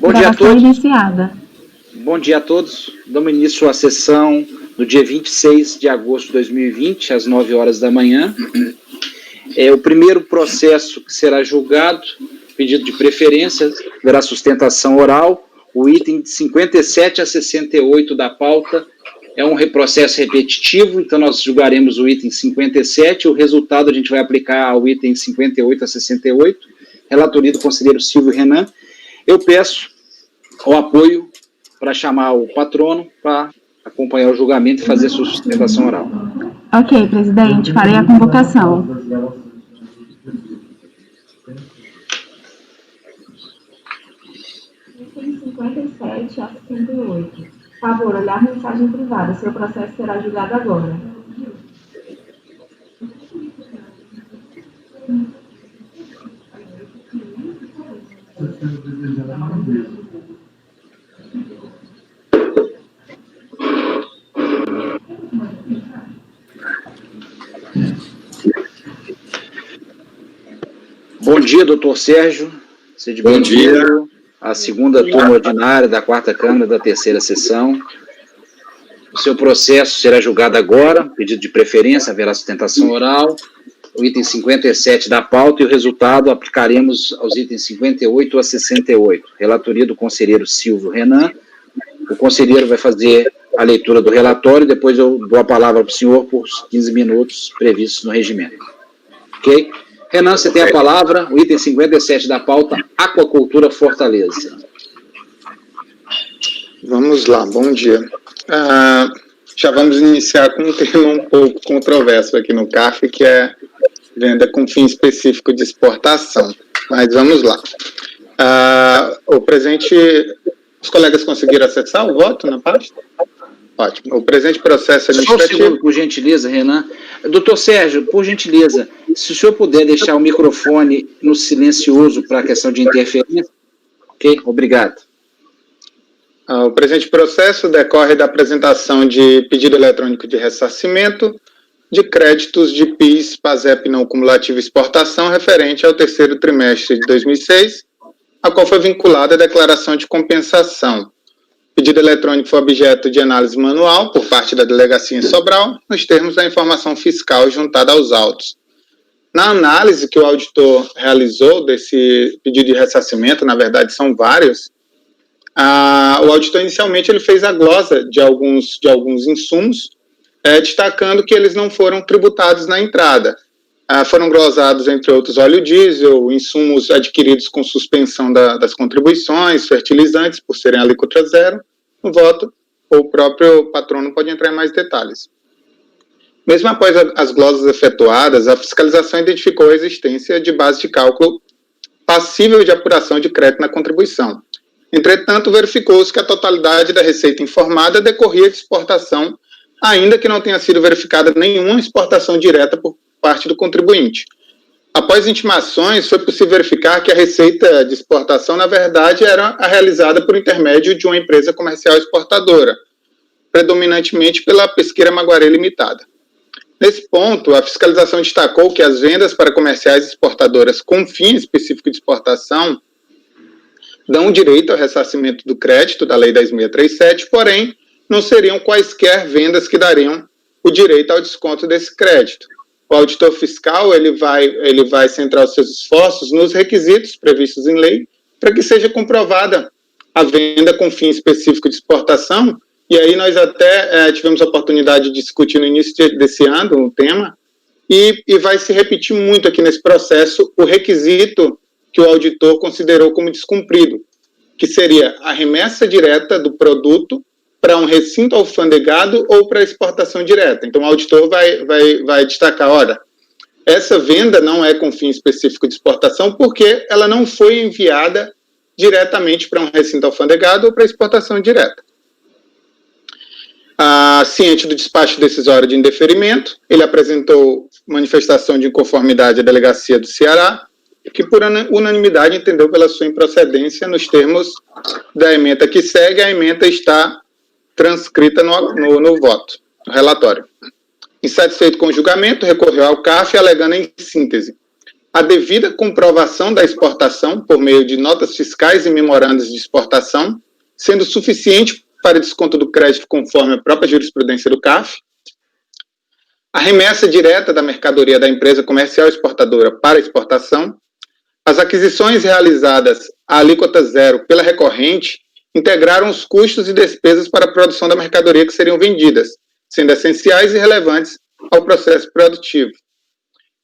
Bom dia a Gravação todos. iniciada. Bom dia a todos. Damos início à sessão do dia 26 de agosto de 2020, às 9 horas da manhã. O primeiro processo que será julgado, pedido de preferência, haverá sustentação oral. O item de 57 a 68 da pauta é um processo repetitivo, então nós julgaremos o item 57, o resultado a gente vai aplicar ao item 58 a 68, relatoria do conselheiro Silvio Renan. Eu peço o apoio para chamar o patrono para acompanhar o julgamento e fazer sua sustentação oral. Ok, presidente, farei a convocação. Item 57 a 68. Favor, olhar mensagem privada. Seu processo será julgado agora. Bom dia, doutor Sérgio. Seja bem-vindo à segunda turma ordinária da quarta Câmara da terceira sessão. O seu processo será julgado agora, pedido de preferência, haverá sustentação oral, o item 57 da pauta e o resultado aplicaremos aos itens 58 a 68. Relatoria do conselheiro Silvio Renan. O conselheiro vai fazer a leitura do relatório, depois eu dou a palavra para o senhor por 15 minutos previstos no regimento. Ok? Renan, você tem a palavra, o item 57 da pauta, Aquacultura Fortaleza. Vamos lá, bom dia. Já vamos iniciar com um tema um pouco controverso aqui no CAF, que é venda com fim específico de exportação. Mas vamos lá. Os colegas conseguiram acessar o voto na página? Ótimo. O presente processo administrativo... Só um segundo, por gentileza, Renan. Doutor Sérgio, por gentileza, se o senhor puder deixar o microfone no silencioso para a questão de interferência. Ok? Obrigado. O presente processo decorre da apresentação de pedido eletrônico de ressarcimento de créditos de PIS, PASEP não cumulativo exportação referente ao terceiro trimestre de 2006, a qual foi vinculada a declaração de compensação. O pedido eletrônico foi objeto de análise manual por parte da Delegacia em Sobral, nos termos da informação fiscal juntada aos autos. Na análise que o auditor realizou desse pedido de ressarcimento, na verdade são vários, o auditor inicialmente ele fez a glosa de alguns insumos, destacando que eles não foram tributados na entrada. Foram glosados, entre outros, óleo diesel, insumos adquiridos com suspensão das contribuições, fertilizantes, por serem alíquota zero. No voto, o próprio patrono pode entrar em mais detalhes. Mesmo após as glosas efetuadas, a fiscalização identificou a existência de base de cálculo passível de apuração de crédito na contribuição. Entretanto, verificou-se que a totalidade da receita informada decorria de exportação, ainda que não tenha sido verificada nenhuma exportação direta por parte do contribuinte. Após intimações, foi possível verificar que a receita de exportação, na verdade, era a realizada por intermédio de uma empresa comercial exportadora, predominantemente pela Pesqueira Maguaré Limitada. Nesse ponto, a fiscalização destacou que as vendas para comerciais exportadoras com fim específico de exportação dão direito ao ressarcimento do crédito da Lei 10.637, porém, não seriam quaisquer vendas que dariam o direito ao desconto desse crédito. O auditor fiscal ele vai centrar os seus esforços nos requisitos previstos em lei para que seja comprovada a venda com fim específico de exportação, e aí nós até tivemos a oportunidade de discutir no início desse ano o tema, e vai se repetir muito aqui nesse processo o requisito que o auditor considerou como descumprido, que seria a remessa direta do produto para um recinto alfandegado ou para exportação direta. Então, o auditor vai destacar, olha, essa venda não é com fim específico de exportação porque ela não foi enviada diretamente para um recinto alfandegado ou para exportação direta. Ciente do despacho decisório de indeferimento, ele apresentou manifestação de inconformidade à Delegacia do Ceará, que por unanimidade entendeu pela sua improcedência nos termos da ementa que segue. A ementa está transcrita no voto, no relatório. Insatisfeito com o julgamento, recorreu ao CAF, alegando em síntese a devida comprovação da exportação por meio de notas fiscais e memorandos de exportação, sendo suficiente para desconto do crédito conforme a própria jurisprudência do CAF, a remessa direta da mercadoria da empresa comercial exportadora para exportação, as aquisições realizadas à alíquota zero pela recorrente integraram os custos e despesas para a produção da mercadoria que seriam vendidas, sendo essenciais e relevantes ao processo produtivo.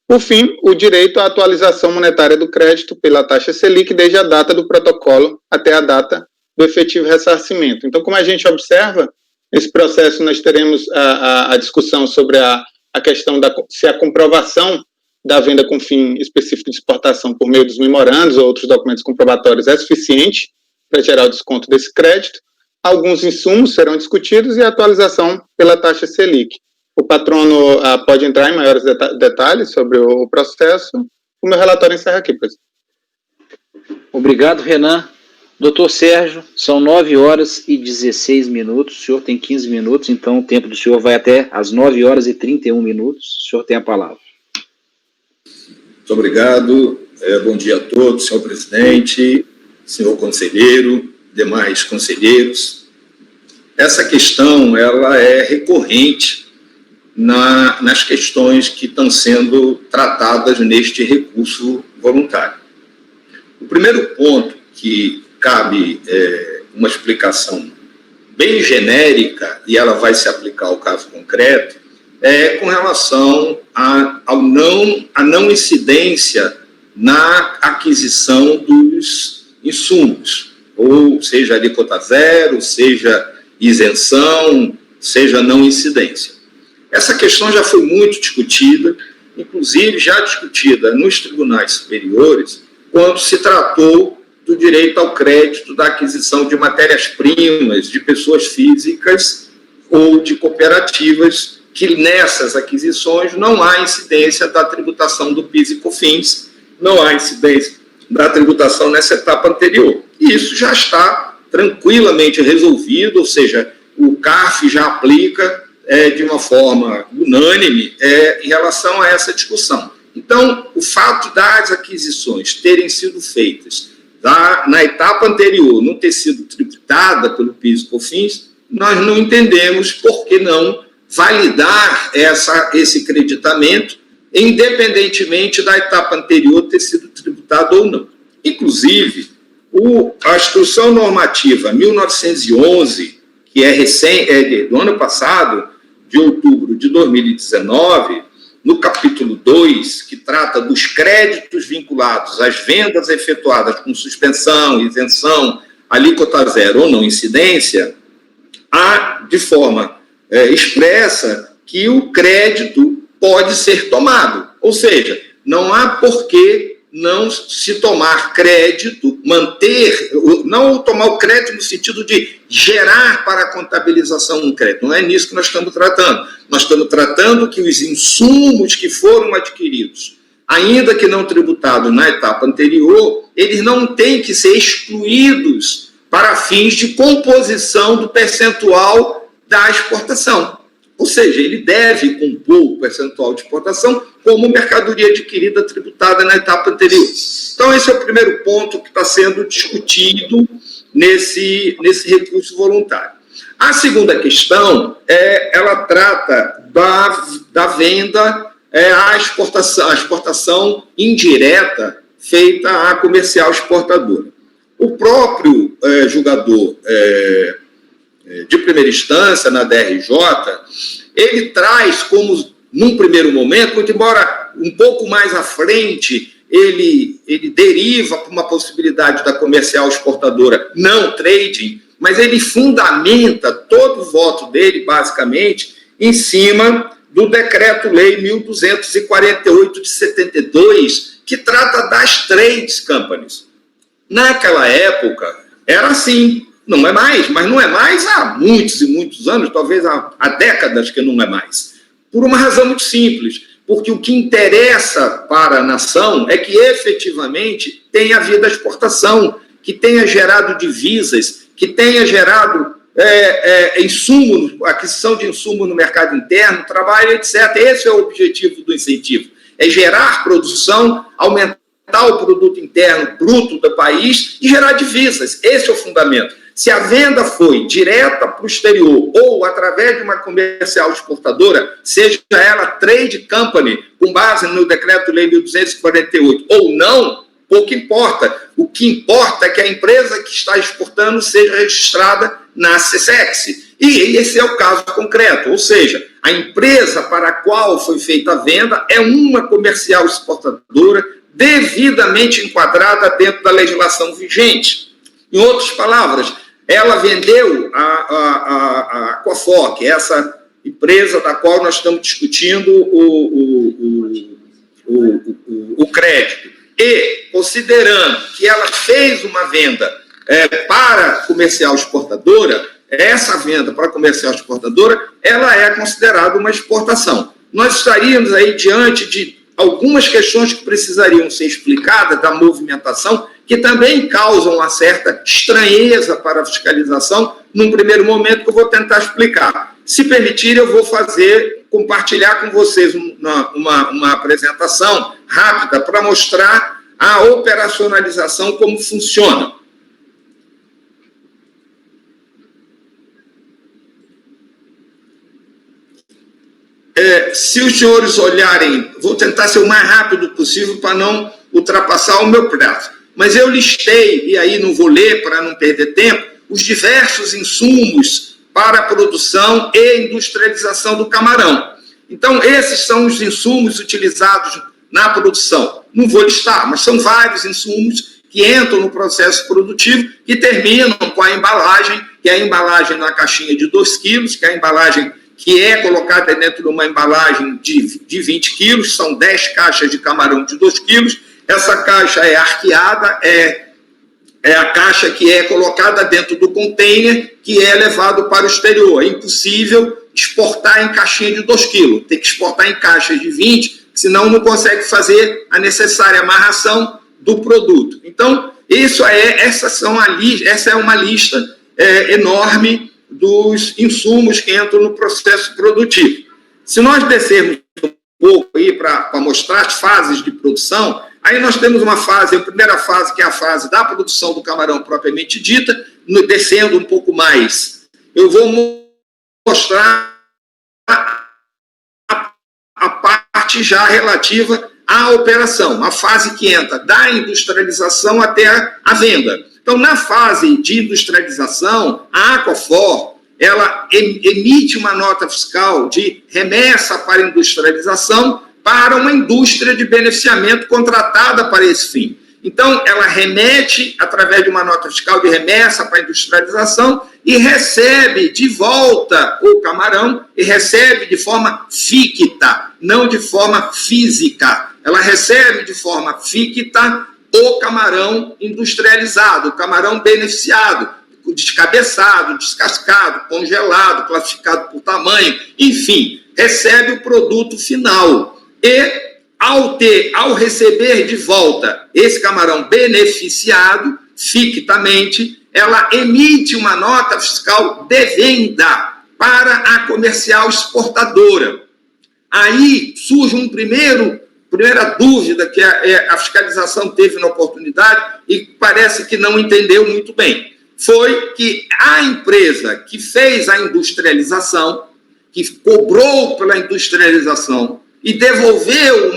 Por fim, o direito à atualização monetária do crédito pela taxa Selic desde a data do protocolo até a data do efetivo ressarcimento. Então, como a gente observa, nesse processo nós teremos a discussão sobre a questão se a comprovação da venda com fim específico de exportação por meio dos memorandos ou outros documentos comprobatórios é suficiente para gerar o desconto desse crédito. Alguns insumos serão discutidos e a atualização pela taxa Selic. O patrono pode entrar em maiores detalhes sobre o processo. O meu relatório encerra aqui, presidente. Obrigado, Renan. Doutor Sérgio, são 9h16. O senhor tem 15 minutos, então o tempo do senhor vai até às 9h31. O senhor tem a palavra. Muito obrigado. Bom dia a todos, senhor presidente, senhor conselheiro, demais conselheiros. Essa questão ela é recorrente nas questões que estão sendo tratadas neste recurso voluntário. O primeiro ponto que cabe uma explicação bem genérica, e ela vai se aplicar ao caso concreto, é com relação à não incidência na aquisição dos insumos, ou seja, alíquota zero, seja isenção, seja não incidência. Essa questão já foi muito discutida, inclusive já discutida nos tribunais superiores, quando se tratou do direito ao crédito da aquisição de matérias-primas de pessoas físicas ou de cooperativas, que nessas aquisições não há incidência da tributação do PIS e COFINS, não há incidência da tributação nessa etapa anterior. E isso já está tranquilamente resolvido, ou seja, o CARF já aplica de uma forma unânime em relação a essa discussão. Então, o fato das aquisições terem sido feitas na etapa anterior, não ter sido tributada pelo PIS e COFINS, nós não entendemos por que não validar esse creditamento, independentemente da etapa anterior ter sido tributada ou não. Inclusive, a Instrução Normativa 1911, que é do ano passado, de outubro de 2019, no capítulo 2, que trata dos créditos vinculados às vendas efetuadas com suspensão, isenção, alíquota zero ou não incidência, há de forma expressa que o crédito pode ser tomado. Ou seja, não há por que não se tomar crédito, não tomar o crédito no sentido de gerar para a contabilização um crédito. Não é nisso que nós estamos tratando. Nós estamos tratando que os insumos que foram adquiridos, ainda que não tributados na etapa anterior, eles não têm que ser excluídos para fins de composição do percentual da exportação. Ou seja, ele deve compor o percentual de exportação como mercadoria adquirida tributada na etapa anterior. Então, esse é o primeiro ponto que está sendo discutido nesse recurso voluntário. A segunda questão, ela trata da venda, a exportação indireta feita à comercial exportadora. O próprio julgador de primeira instância, na DRJ, ele traz como, num primeiro momento, muito embora um pouco mais à frente, ele deriva para uma possibilidade da comercial exportadora não trading, mas ele fundamenta todo o voto dele, basicamente, em cima do Decreto-Lei 1248 de 72, que trata das trades companies. Naquela época, era assim. Não é mais, mas não é mais há muitos e muitos anos, talvez há décadas que não é mais. Por uma razão muito simples, porque o que interessa para a nação é que efetivamente tenha havido a exportação, que tenha gerado divisas, que tenha gerado insumo, aquisição de insumo no mercado interno, trabalho, etc. Esse é o objetivo do incentivo. é gerar produção, aumentar o produto interno bruto do país e gerar divisas. Esse é o fundamento. Se a venda foi direta para o exterior ou através de uma comercial exportadora, seja ela trade company, com base no Decreto-Lei 1248 ou não, pouco importa. O que importa é que a empresa que está exportando seja registrada na SESEX. E esse é o caso concreto, ou seja, a empresa para a qual foi feita a venda é uma comercial exportadora devidamente enquadrada dentro da legislação vigente. Em outras palavras, ela vendeu a Aquafor, que é essa empresa da qual nós estamos discutindo o crédito. E, considerando que ela fez uma venda para comercial exportadora, essa venda para comercial exportadora, ela é considerada uma exportação. Nós estaríamos aí diante de algumas questões que precisariam ser explicadas da movimentação, que também causam uma certa estranheza para a fiscalização, num primeiro momento que eu vou tentar explicar. Se permitir, eu vou compartilhar com vocês uma apresentação rápida para mostrar a operacionalização, como funciona. Se os senhores olharem, vou tentar ser o mais rápido possível para não ultrapassar o meu prazo, mas eu listei, e aí não vou ler para não perder tempo, os diversos insumos para a produção e industrialização do camarão. Então, esses são os insumos utilizados na produção. Não vou listar, mas são vários insumos que entram no processo produtivo e terminam com a embalagem, que é a embalagem na caixinha de 2 quilos, que é a embalagem que é colocada dentro de uma embalagem de 20 quilos, são 10 caixas de camarão de 2 quilos. Essa caixa é arqueada, é a caixa que é colocada dentro do container, que é levado para o exterior. É impossível exportar em caixinha de 2 quilos, tem que exportar em caixas de 20, senão não consegue fazer a necessária amarração do produto. Então, essa é uma lista enorme dos insumos que entram no processo produtivo. Se nós descermos um pouco aí para mostrar as fases de produção, aí nós temos uma fase, a primeira fase, que é a fase da produção do camarão propriamente dita, descendo um pouco mais. Eu vou mostrar a parte já relativa à operação, a fase que entra da industrialização até a venda. Então, na fase de industrialização, a Aquafor, ela emite uma nota fiscal de remessa para industrialização para uma indústria de beneficiamento contratada para esse fim. Então, ela remete, através de uma nota fiscal de remessa para industrialização, e recebe de volta o camarão, e recebe de forma ficta, não de forma física. Ela recebe de forma ficta o camarão industrializado, o camarão beneficiado, descabeçado, descascado, congelado, classificado por tamanho, enfim, recebe o produto final. E, ao receber de volta esse camarão beneficiado, fictamente, ela emite uma nota fiscal de venda para a comercial exportadora. Aí surge primeira dúvida que a fiscalização teve na oportunidade e parece que não entendeu muito bem. Foi que a empresa que fez a industrialização, que cobrou pela industrialização e devolveu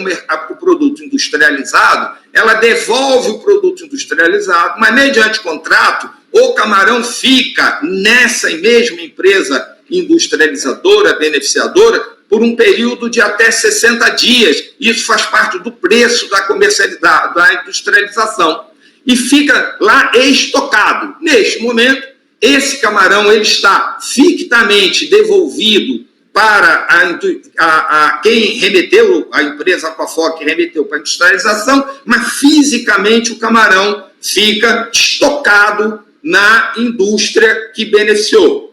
o produto industrializado, ela devolve o produto industrializado, mas mediante contrato, o camarão fica nessa mesma empresa industrializadora, beneficiadora, por um período de até 60 dias. Isso faz parte do preço da comercialidade, da industrialização. E fica lá estocado. Neste momento, esse camarão ele está fictamente devolvido para quem remeteu, a empresa Aquafor que remeteu para a industrialização, mas fisicamente o camarão fica estocado na indústria que beneficiou.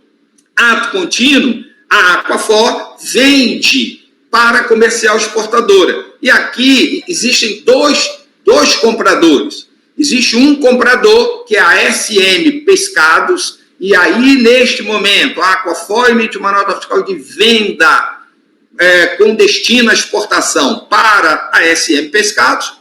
Ato contínuo, a Aquafor vende para a comercial exportadora. E aqui existem dois compradores. Existe um comprador, que é a SM Pescados, e aí, neste momento, a Aquafor emite uma nota fiscal de venda com destino à exportação para a SM Pescados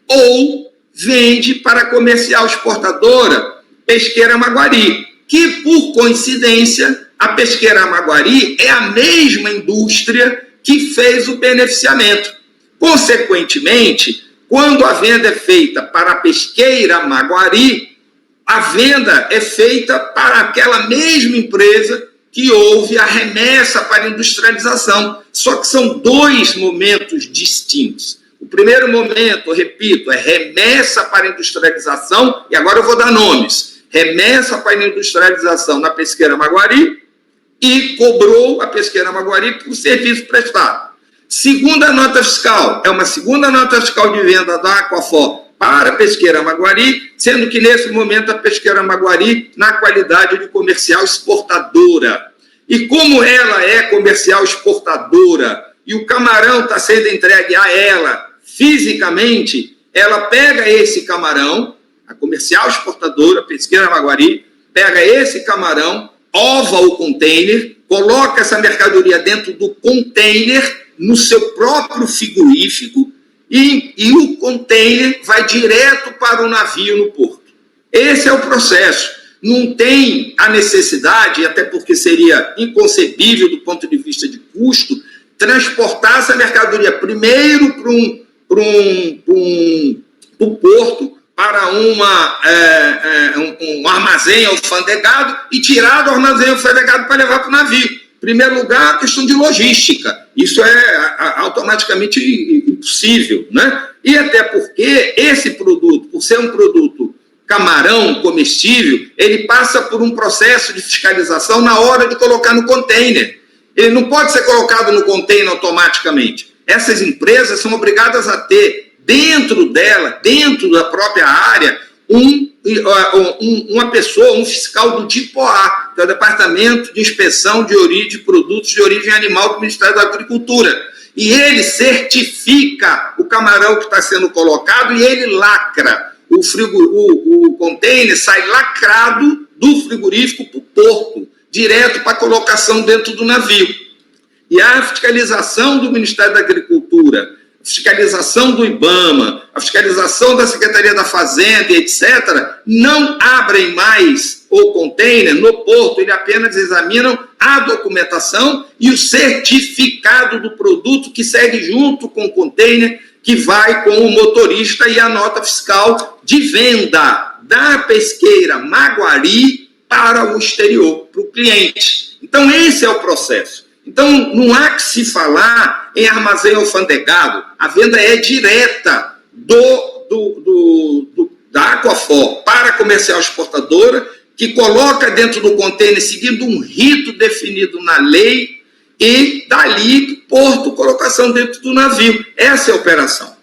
ou vende para a comercial exportadora Pesqueira Maguari, que, por coincidência, a Pesqueira Maguari é a mesma indústria que fez o beneficiamento. Consequentemente, quando a venda é feita para a Pesqueira Maguari, a venda é feita para aquela mesma empresa que houve a remessa para a industrialização. Só que são dois momentos distintos. O primeiro momento, repito, é remessa para a industrialização, e agora eu vou dar nomes. Remessa para a industrialização na Pesqueira Maguari e cobrou a Pesqueira Maguari por serviço prestado. Segunda nota fiscal, é uma segunda nota fiscal de venda da Aquafor para a Pesqueira Maguari, sendo que nesse momento a Pesqueira Maguari na qualidade de comercial exportadora. E como ela é comercial exportadora e o camarão está sendo entregue a ela fisicamente, ela pega esse camarão, a comercial exportadora, Pesqueira Maguari, pega esse camarão, ova o container, coloca essa mercadoria dentro do container, no seu próprio frigorífico, e o container vai direto para o navio no porto. Esse é o processo. Não tem a necessidade, até porque seria inconcebível do ponto de vista de custo, transportar essa mercadoria primeiro para o porto, para um armazém alfandegado e tirar do armazém alfandegado para levar para o navio. Em primeiro lugar, a questão de logística. Isso é automaticamente impossível, né? E até porque esse produto, por ser um produto camarão comestível, ele passa por um processo de fiscalização na hora de colocar no container. Ele não pode ser colocado no container automaticamente. Essas empresas são obrigadas a ter dentro dela, dentro da própria área, uma pessoa, um fiscal do DIPOA, que é o Departamento de Inspeção de Produtos de Origem Animal do Ministério da Agricultura. E ele certifica o camarão que está sendo colocado e ele lacra. O container sai lacrado do frigorífico para o porto, direto para a colocação dentro do navio. E a fiscalização do Ministério da Agricultura, a fiscalização do IBAMA, a fiscalização da Secretaria da Fazenda, etc., não abrem mais o container no porto, eles apenas examinam a documentação e o certificado do produto que segue junto com o container, que vai com o motorista e a nota fiscal de venda da Pesqueira Maguari para o exterior, para o cliente. Então, esse é o processo. Então, não há que se falar em armazém alfandegado. A venda é direta da Aquafor para a comercial exportadora, que coloca dentro do container, seguindo um rito definido na lei, e dali, porto, colocação dentro do navio. Essa é a operação.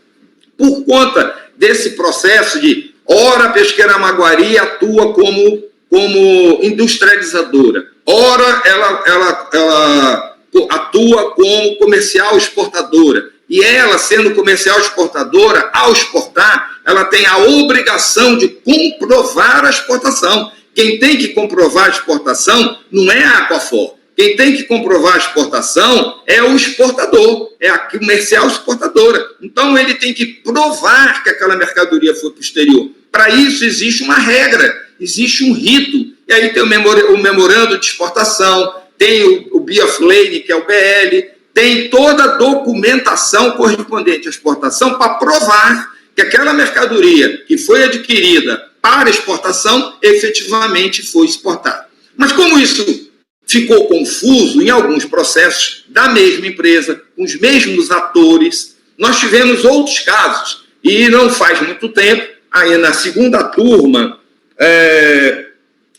Por conta desse processo de, ora, a Pesqueira Maguari atua como industrializadora, ora, ela atua como comercial exportadora. E ela, sendo comercial exportadora, ao exportar, ela tem a obrigação de comprovar a exportação. Quem tem que comprovar a exportação não é a Aquafor. Quem tem que comprovar a exportação é o exportador, é a comercial exportadora. Então, ele tem que provar que aquela mercadoria foi para o exterior. Para isso, existe uma regra, existe um rito. E aí tem o memorando de exportação, tem o Bill of Lading, que é o BL, tem toda a documentação correspondente à exportação para provar que aquela mercadoria que foi adquirida para exportação efetivamente foi exportada. Mas como isso ficou confuso em alguns processos da mesma empresa, com os mesmos atores, nós tivemos outros casos. E não faz muito tempo, aí na segunda turma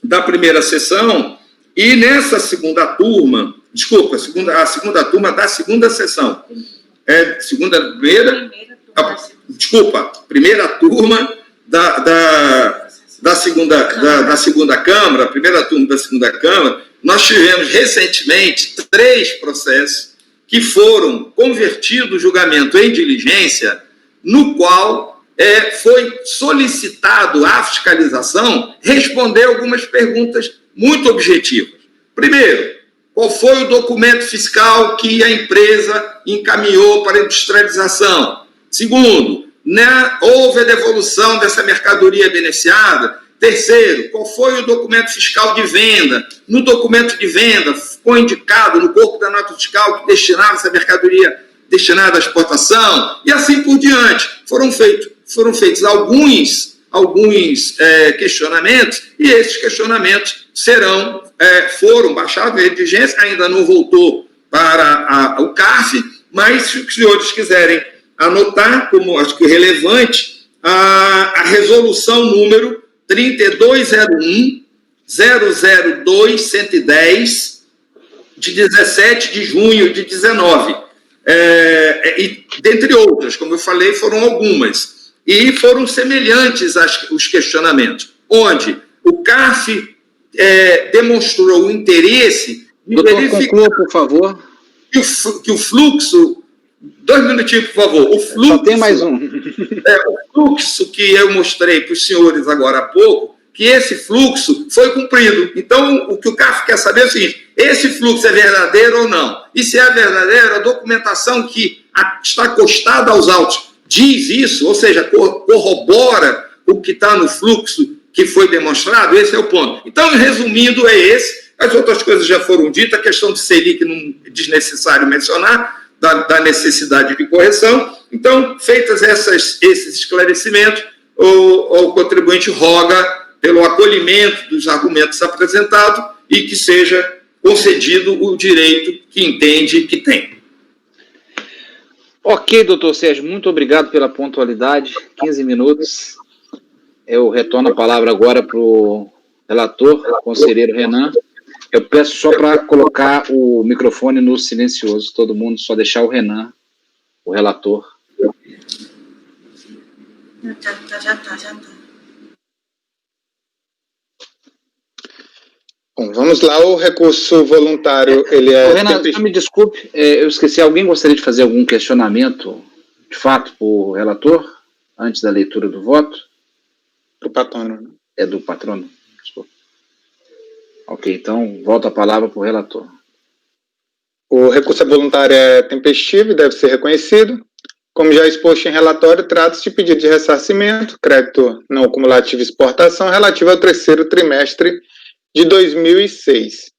da primeira sessão, e nessa segunda turma, a segunda turma da segunda sessão, primeira turma da segunda Câmara, a primeira turma da segunda Câmara, nós tivemos recentemente 3 processos que foram convertidos o julgamento em diligência, no qual foi solicitado à fiscalização responder algumas perguntas muito objetivas. Primeiro, qual foi o documento fiscal que a empresa encaminhou para a industrialização. Segundo, houve a devolução dessa mercadoria beneficiada. Terceiro, qual foi o documento fiscal de venda? No documento de venda, ficou indicado no corpo da nota fiscal que destinava essa mercadoria destinada à exportação, e assim por diante. Foram feitos alguns questionamentos, e esses questionamentos foram baixados em diligência, ainda não voltou para o CARF, mas se os senhores quiserem anotar, como acho que é relevante, a resolução número 3201-002-110, de 17 de junho de 19. E, dentre outras, como eu falei, foram algumas. E foram semelhantes os questionamentos, onde o CARF demonstrou o interesse de verificar, conclua, por favor, que o fluxo... 2 minutinhos, por favor. O fluxo, só tem mais um. O fluxo que eu mostrei para os senhores agora há pouco, que esse fluxo foi cumprido. Então, o que o CARF quer saber é o seguinte: esse fluxo é verdadeiro ou não? E se é verdadeiro, a documentação que está acostada aos autos diz isso, ou seja, corrobora o que está no fluxo que foi demonstrado. Esse é o ponto. Então, resumindo, é esse. As outras coisas já foram ditas, a questão de Selic não é desnecessário mencionar, da necessidade de correção. Então, feitas esses esclarecimentos, o contribuinte roga pelo acolhimento dos argumentos apresentados e que seja concedido o direito que entende que tem. Ok, doutor Sérgio, muito obrigado pela pontualidade. 15 minutos. Eu retorno a palavra agora para o relator, conselheiro Renan. Eu peço só para colocar o microfone no silencioso, todo mundo, só deixar o Renan, o relator. Já tá. Bom, vamos lá, o recurso voluntário, ele é... Renan, me desculpe, eu esqueci, alguém gostaria de fazer algum questionamento, de fato, para o relator, antes da leitura do voto? Do patrono. É do patrono, desculpa. Ok, então, volto a palavra para o relator. O recurso voluntário é tempestivo e deve ser reconhecido. Como já exposto em relatório, trata-se de pedido de ressarcimento, crédito não cumulativo exportação, relativo ao terceiro trimestre de 2006.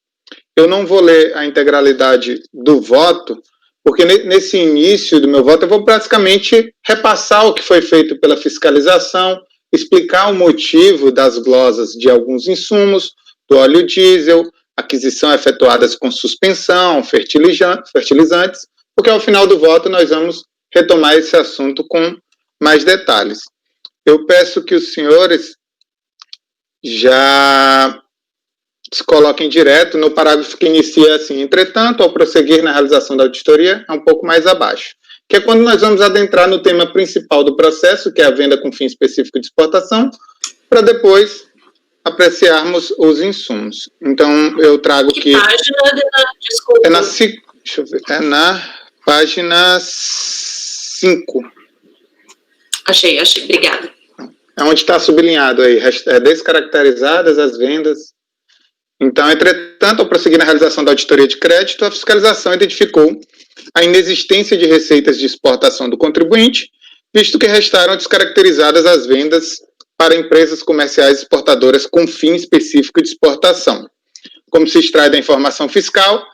Eu não vou ler a integralidade do voto, porque nesse início do meu voto eu vou basicamente repassar o que foi feito pela fiscalização, explicar o motivo das glosas de alguns insumos, do óleo diesel, aquisição efetuadas com suspensão, fertilizantes, porque ao final do voto nós vamos retomar esse assunto com mais detalhes. Eu peço que os senhores já se coloquem direto no parágrafo que inicia assim: entretanto, ao prosseguir na realização da auditoria, é um pouco mais abaixo, que é quando nós vamos adentrar no tema principal do processo, que é a venda com fim específico de exportação, para depois apreciarmos os insumos. Então, eu trago que... Página, desculpa. Deixa eu ver. É na página 5. Achei. Obrigada. É onde está sublinhado aí. Descaracterizadas as vendas. Então, entretanto, ao prosseguir na realização da auditoria de crédito, a fiscalização identificou a inexistência de receitas de exportação do contribuinte, visto que restaram descaracterizadas as vendas para empresas comerciais exportadoras com fim específico de exportação. Como se extrai da informação fiscal,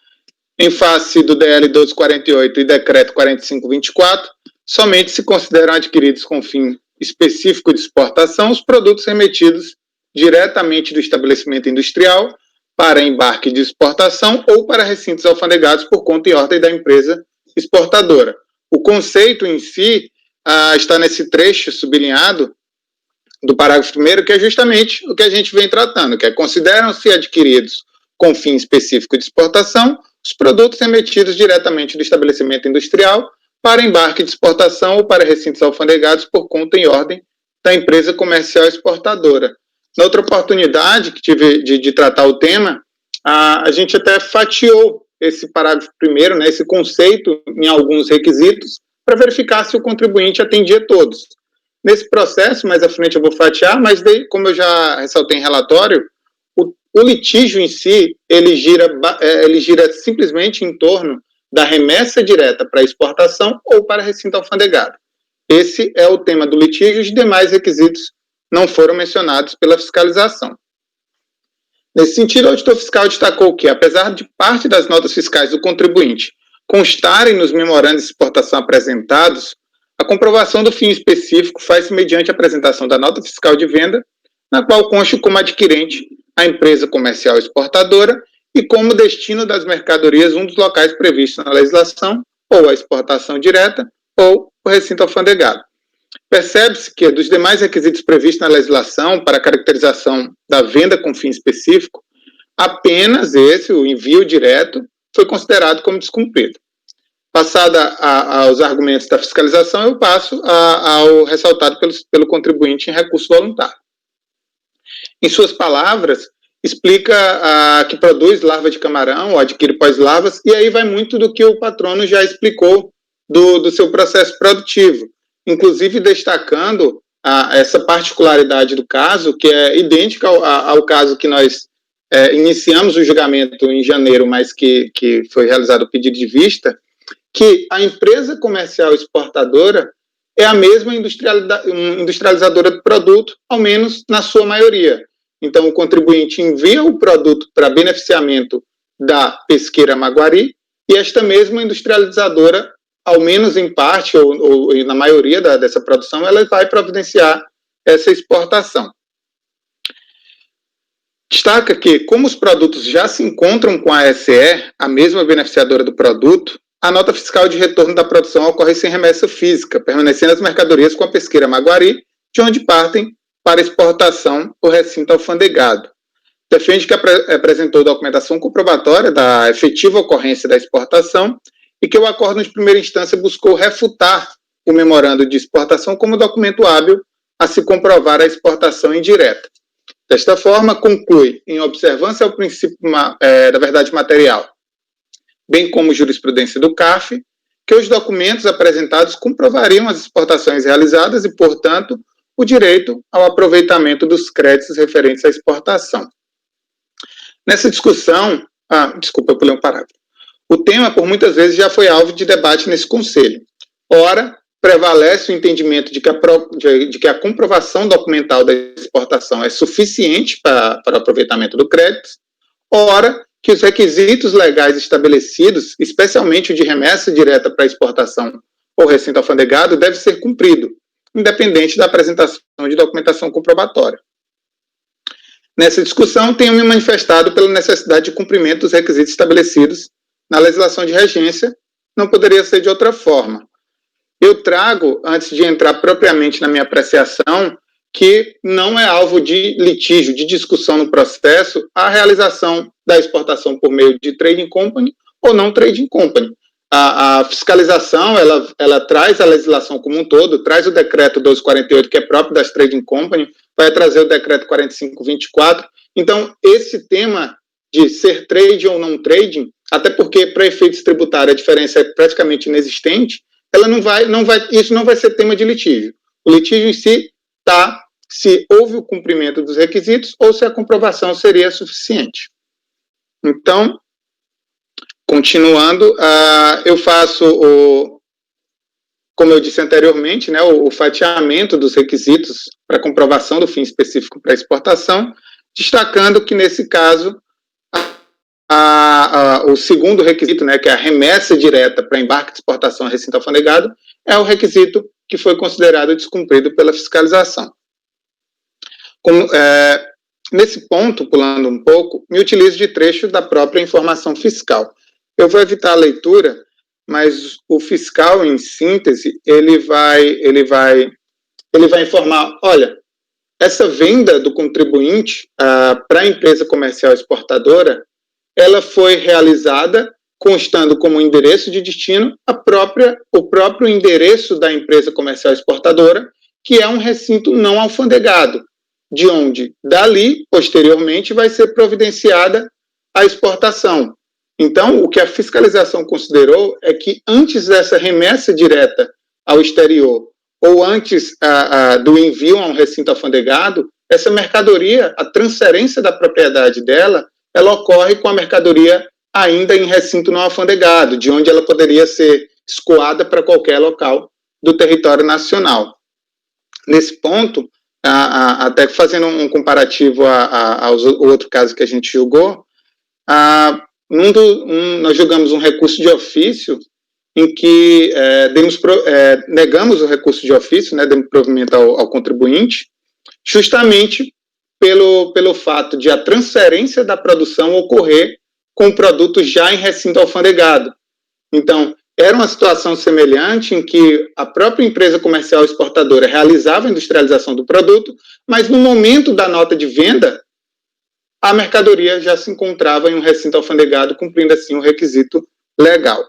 em face do DL 1248 e Decreto 4524, somente se consideram adquiridos com fim específico de exportação os produtos remetidos diretamente do estabelecimento industrial para embarque de exportação ou para recintos alfandegados por conta e ordem da empresa exportadora. O conceito em si está nesse trecho sublinhado do parágrafo 1º, que é justamente o que a gente vem tratando, que é: consideram-se adquiridos com fim específico de exportação os produtos remetidos diretamente do estabelecimento industrial para embarque de exportação ou para recintos alfandegados por conta e ordem da empresa comercial exportadora. Na outra oportunidade que tive de tratar o tema, a gente até fatiou esse parágrafo 1º, né, esse conceito em alguns requisitos, para verificar se o contribuinte atendia todos. Nesse processo, mais à frente eu vou fatiar, mas como eu já ressaltei em relatório, o litígio em si, ele gira simplesmente em torno da remessa direta para exportação ou para recinto alfandegado. Esse é o tema do litígio, os demais requisitos não foram mencionados pela fiscalização. Nesse sentido, o auditor fiscal destacou que, apesar de parte das notas fiscais do contribuinte constarem nos memorandos de exportação apresentados, a comprovação do fim específico faz-se mediante a apresentação da nota fiscal de venda, na qual consta como adquirente a empresa comercial exportadora e como destino das mercadorias um dos locais previstos na legislação, ou a exportação direta, ou o recinto alfandegado. Percebe-se que, dos demais requisitos previstos na legislação para a caracterização da venda com fim específico, apenas esse, o envio direto, foi considerado como descumprido. Passada aos argumentos da fiscalização, eu passo ao ressaltado pelo contribuinte em recurso voluntário. Em suas palavras, explica que produz larva de camarão ou adquire pós-larvas, e aí vai muito do que o patrono já explicou do seu processo produtivo, inclusive destacando essa particularidade do caso, que é idêntica ao caso que nós iniciamos o julgamento em janeiro, mas que foi realizado o pedido de vista, que a empresa comercial exportadora é a mesma industrializadora do produto, ao menos na sua maioria. Então, o contribuinte envia o produto para beneficiamento da pesqueira Maguari, e esta mesma industrializadora, ao menos em parte, ou na maioria dessa produção, ela vai providenciar essa exportação. Destaca que, como os produtos já se encontram com a SE, a mesma beneficiadora do produto, a nota fiscal de retorno da produção ocorre sem remessa física, permanecendo as mercadorias com a pesqueira Maguari, de onde partem para exportação ou recinto alfandegado. Defende que apresentou documentação comprobatória da efetiva ocorrência da exportação e que o acordo de primeira instância buscou refutar o memorando de exportação como documento hábil a se comprovar a exportação indireta. Desta forma, conclui, em observância ao princípio da verdade material, bem como jurisprudência do CARF, que os documentos apresentados comprovariam as exportações realizadas e, portanto, o direito ao aproveitamento dos créditos referentes à exportação. Nessa discussão, desculpa, eu pulei um parágrafo. O tema, por muitas vezes, já foi alvo de debate nesse Conselho. Ora, prevalece o entendimento de que a comprovação documental da exportação é suficiente para o aproveitamento do crédito, ora, que os requisitos legais estabelecidos, especialmente o de remessa direta para exportação ou recinto alfandegado, deve ser cumprido, independente da apresentação de documentação comprobatória. Nessa discussão, tenho me manifestado pela necessidade de cumprimento dos requisitos estabelecidos na legislação de regência, não poderia ser de outra forma. Eu trago, antes de entrar propriamente na minha apreciação, que não é alvo de litígio, de discussão no processo, a realização da exportação por meio de trading company ou não trading company. A fiscalização, ela traz a legislação como um todo, traz o decreto 1248, que é próprio das trading company, vai trazer o decreto 4524. Então, esse tema de ser trade ou não trading, até porque para efeitos tributários a diferença é praticamente inexistente, isso não vai ser tema de litígio. O litígio em si está se houve o cumprimento dos requisitos ou se a comprovação seria suficiente. Então, continuando, eu faço, como eu disse anteriormente, né, o fatiamento dos requisitos para comprovação do fim específico para exportação, destacando que, nesse caso, o segundo requisito, né, que é a remessa direta para embarque de exportação a recinto alfandegado, é o requisito que foi considerado descumprido pela fiscalização. Nesse ponto, pulando um pouco, me utilizo de trecho da própria informação fiscal. Eu vou evitar a leitura, mas o fiscal, em síntese, ele vai informar, olha, essa venda do contribuinte para a empresa comercial exportadora, ela foi realizada constando como endereço de destino o próprio endereço da empresa comercial exportadora, que é um recinto não alfandegado, de onde, dali, posteriormente, vai ser providenciada a exportação. Então, o que a fiscalização considerou é que antes dessa remessa direta ao exterior, ou antes do envio a um recinto alfandegado, essa mercadoria, a transferência da propriedade dela, ela ocorre com a mercadoria ainda em recinto não alfandegado, de onde ela poderia ser escoada para qualquer local do território nacional. Nesse ponto, até fazendo um comparativo ao outro caso que a gente julgou, nós julgamos um recurso de ofício em que negamos o recurso de ofício, né, demos provimento ao contribuinte, justamente pelo fato de a transferência da produção ocorrer com o produto já em recinto alfandegado. Então, era uma situação semelhante em que a própria empresa comercial exportadora realizava a industrialização do produto, mas no momento da nota de venda, a mercadoria já se encontrava em um recinto alfandegado, cumprindo assim o requisito legal.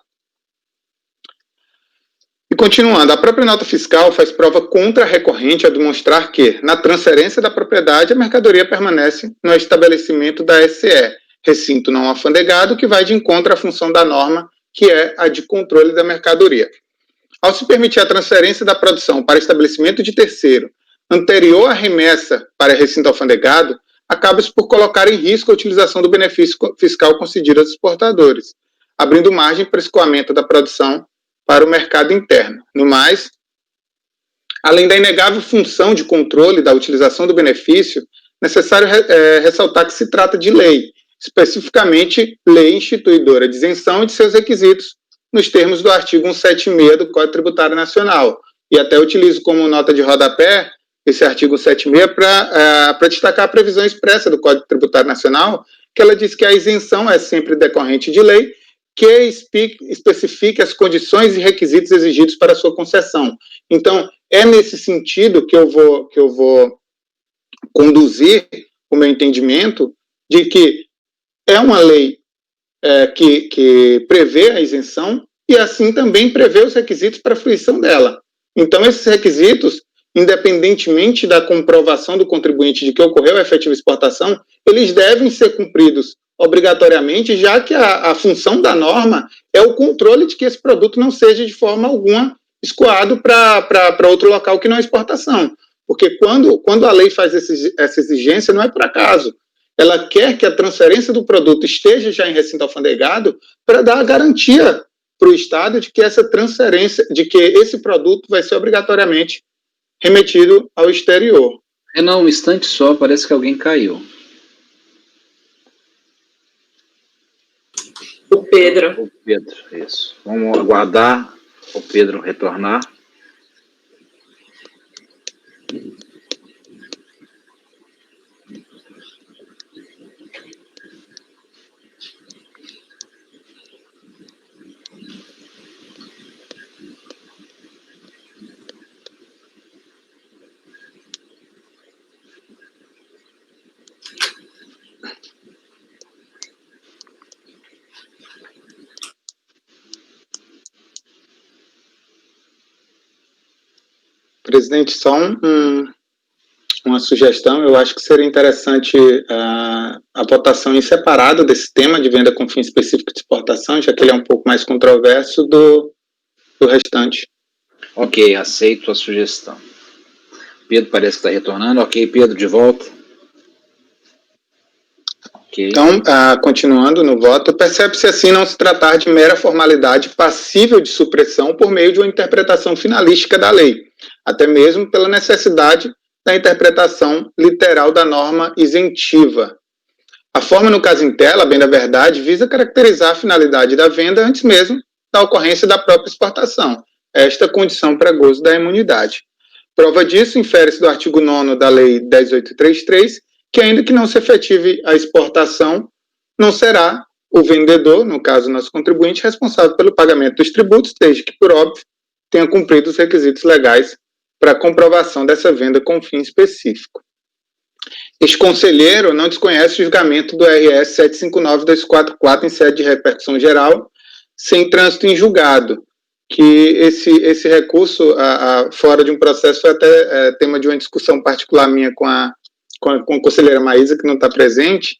E continuando, a própria nota fiscal faz prova contra-recorrente a demonstrar que, na transferência da propriedade, a mercadoria permanece no estabelecimento da SE, recinto não alfandegado, que vai de encontro à função da norma, que é a de controle da mercadoria. Ao se permitir a transferência da produção para estabelecimento de terceiro, anterior à remessa para recinto alfandegado, acaba-se por colocar em risco a utilização do benefício fiscal concedido aos exportadores, abrindo margem para escoamento da produção para o mercado interno. No mais, além da inegável função de controle da utilização do benefício, necessário ressaltar que se trata de lei, especificamente lei instituidora de isenção e de seus requisitos, nos termos do artigo 176 do Código Tributário Nacional. E até utilizo como nota de rodapé esse artigo 176 para destacar a previsão expressa do Código Tributário Nacional, que ela diz que a isenção é sempre decorrente de lei, que especifique as condições e requisitos exigidos para a sua concessão. Então, é nesse sentido que eu vou conduzir o meu entendimento de que é uma lei que prevê a isenção e, assim, também prevê os requisitos para a fruição dela. Então, esses requisitos, independentemente da comprovação do contribuinte de que ocorreu a efetiva exportação, eles devem ser cumpridos obrigatoriamente, já que a função da norma é o controle de que esse produto não seja de forma alguma escoado para outro local que não é exportação. Porque quando a lei faz essa exigência, não é por acaso. Ela quer que a transferência do produto esteja já em recinto alfandegado para dar a garantia para o Estado de que essa transferência, de que esse produto vai ser obrigatoriamente remetido ao exterior. Não, um instante só, parece que alguém caiu. O Pedro. O Pedro, isso. Vamos aguardar o Pedro retornar. Presidente, só uma sugestão. Eu acho que seria interessante a votação em separado desse tema de venda com fim específico de exportação, já que ele é um pouco mais controverso do restante. Ok, aceito a sugestão. Pedro parece que está retornando. Ok, Pedro, de volta. Okay. Então, continuando no voto, percebe-se assim não se tratar de mera formalidade passível de supressão por meio de uma interpretação finalística da lei, até mesmo pela necessidade da interpretação literal da norma isentiva. A forma no caso em tela, bem da verdade, visa caracterizar a finalidade da venda antes mesmo da ocorrência da própria exportação, esta condição para gozo da imunidade. Prova disso infere-se do artigo 9º da Lei 10.833, que ainda que não se efetive a exportação, não será o vendedor, no caso nosso contribuinte, responsável pelo pagamento dos tributos, desde que, por óbvio, tenha cumprido os requisitos legais para a comprovação dessa venda com fim específico. Este conselheiro não desconhece o julgamento do RS 759-244 em sede de repercussão geral, sem trânsito em julgado, que esse recurso, fora de um processo, foi até tema de uma discussão particular minha com a conselheira Maísa, que não está presente,